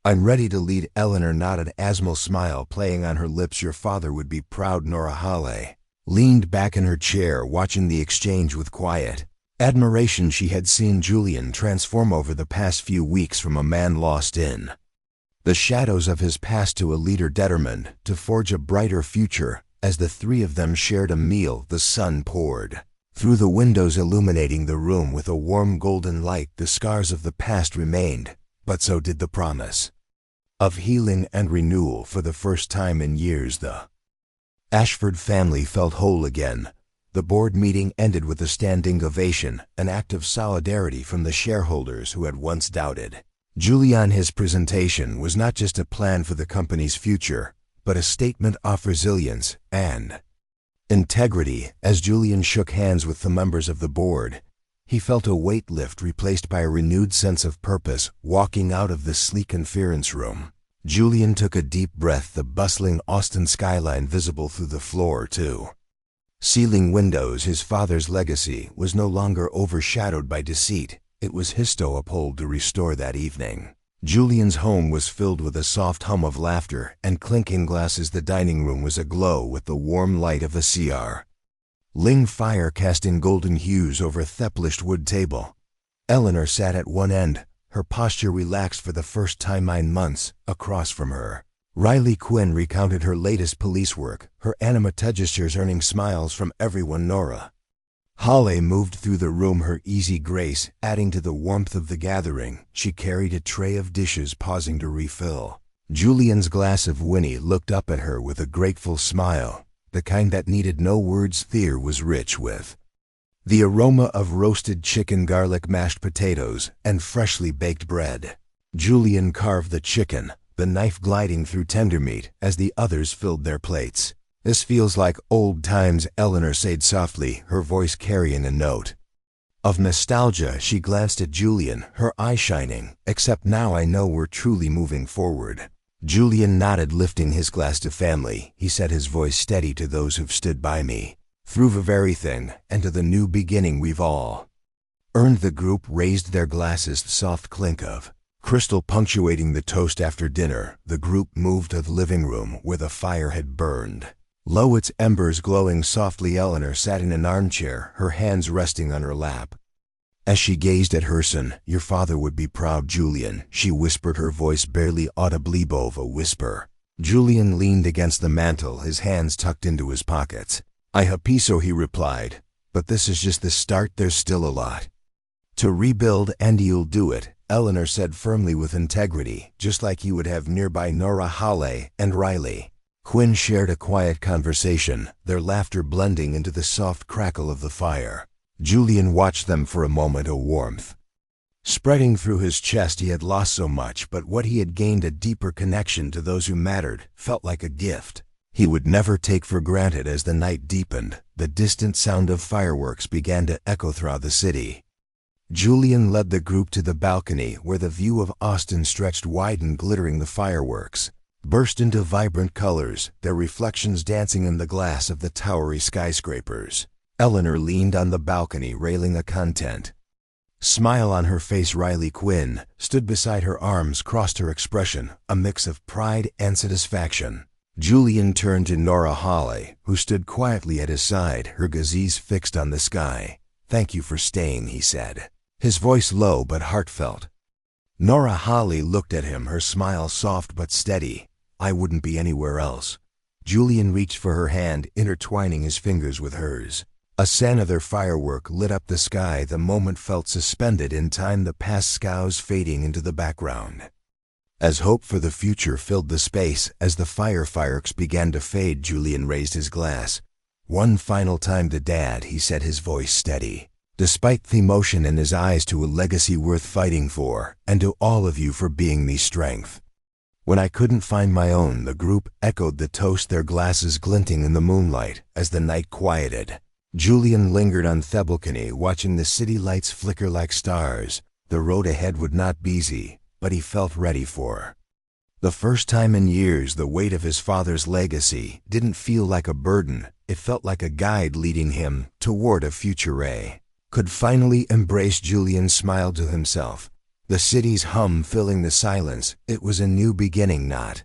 I'm ready to lead. Eleanor nodded, Asmal smile playing on her lips. Your father would be proud. Nora Hale leaned back in her chair, watching the exchange with quiet admiration. She had seen Julian transform over the past few weeks from a man lost in the shadows of his past to a leader determined to forge a brighter future. As the three of them shared a meal, the sun poured through the windows, illuminating the room with a warm golden light. The scars of the past remained, but so did the promise of healing and renewal. For the first time in years, the Ashford family felt whole again. The board meeting ended with a standing ovation, an act of solidarity from the shareholders who had once doubted Julian. His presentation was not just a plan for the company's future, but a statement of resilience and integrity. As Julian shook hands with the members of the board, he felt a weight lift, replaced by a renewed sense of purpose. Walking out of the sleek conference room, Julian took a deep breath, the bustling Austin skyline visible through the floor-to-ceiling windows. His father's legacy was no longer overshadowed by deceit. It was his to uphold, to restore. That evening, Julian's home was filled with a soft hum of laughter and clinking glasses. The dining room was aglow with the warm light of a Ling fire casting golden hues over a theplished wood table. Eleanor sat at one end, her posture relaxed for the first time in months. Across from her, Riley Quinn recounted her latest police work, her animated gestures earning smiles from everyone. Nora Hale moved through the room, her easy grace adding to the warmth of the gathering. She carried a tray of dishes, pausing to refill Julian's glass of Winnie looked up at her with a grateful smile, the kind that needed no words. There was rich with the aroma of roasted chicken, garlic, mashed potatoes, and freshly baked bread. Julian carved the chicken, the knife gliding through tender meat as the others filled their plates. This feels like old times, Eleanor said softly, her voice carrying a note of nostalgia. She glanced at Julian, her eyes shining. Except now I know we're truly moving forward. Julian nodded, lifting his glass to family. He said, his voice steady, to those who've stood by me through the very thing, and to the new beginning we've all earned. The group raised their glasses, the soft clink of crystal punctuating the toast. After dinner, the group moved to the living room where the fire had burned low, its embers glowing softly. Eleanor sat in an armchair, her hands resting on her lap. As she gazed at her son, your father would be proud, Julian, she whispered, her voice barely audibly above a whisper. Julian leaned against the mantel, his hands tucked into his pockets. I hope so, he replied, but this is just the start. There's still a lot to rebuild, and you'll do it, Eleanor said firmly, with integrity, just like you would have nearby. Nora Hale and Riley Quinn shared a quiet conversation, their laughter blending into the soft crackle of the fire. Julian watched them for a moment, a warmth spreading through his chest. He had lost so much, but what he had gained, a deeper connection to those who mattered, felt like a gift he would never take for granted. As the night deepened, the distant sound of fireworks began to echo throughout the city. Julian led the group to the balcony where the view of Austin stretched wide and glittering. The fireworks burst into vibrant colors, their reflections dancing in the glass of the towery skyscrapers. Eleanor leaned on the balcony railing, a content smile on her face. Riley Quinn stood beside her, arms crossed, her expression a mix of pride and satisfaction. Julian turned to Nora Hale, who stood quietly at his side, her gaze fixed on the sky. Thank you for staying, he said, his voice low but heartfelt. Nora Hale looked at him, her smile soft but steady. I wouldn't be anywhere else. Julian reached for her hand, intertwining his fingers with hers. A another firework lit up the sky. The moment felt suspended in time, the past scows fading into the background. As hope for the future filled the space, as the fireworks began to fade, Julian raised his glass. One final time to Dad, he said, his voice steady, despite the emotion in his eyes, to a legacy worth fighting for, and to all of you for being me strength. When I couldn't find my own, the group echoed the toast, their glasses glinting in the moonlight. As the night quieted, Julian lingered on the balcony, watching the city lights flicker like stars. The road ahead would not be easy, but he felt ready for the first time in years. The weight of his father's legacy didn't feel like a burden, it felt like a guide leading him toward a future Ray could finally embrace. Julian smiled to himself. The city's hum filling the silence, it was a new beginning, not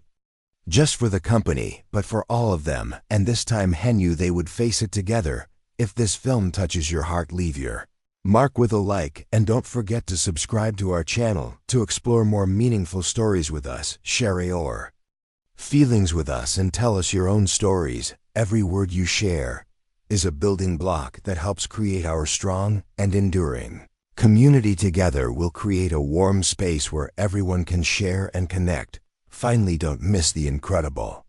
just for the company, but for all of them, and this time Hen knew they would face it together. If this film touches your heart, leave your mark with a like, and don't forget to subscribe to our channel to explore more meaningful stories with us. Share your feelings with us and tell us your own stories. Every word you share is a building block that helps create our strong and enduring community. Together we'll create a warm space where everyone can share and connect. Finally, don't miss the incredible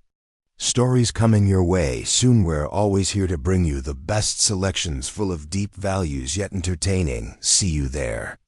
stories coming your way soon. We're always here to bring you the best selections full of deep values yet entertaining. See you there.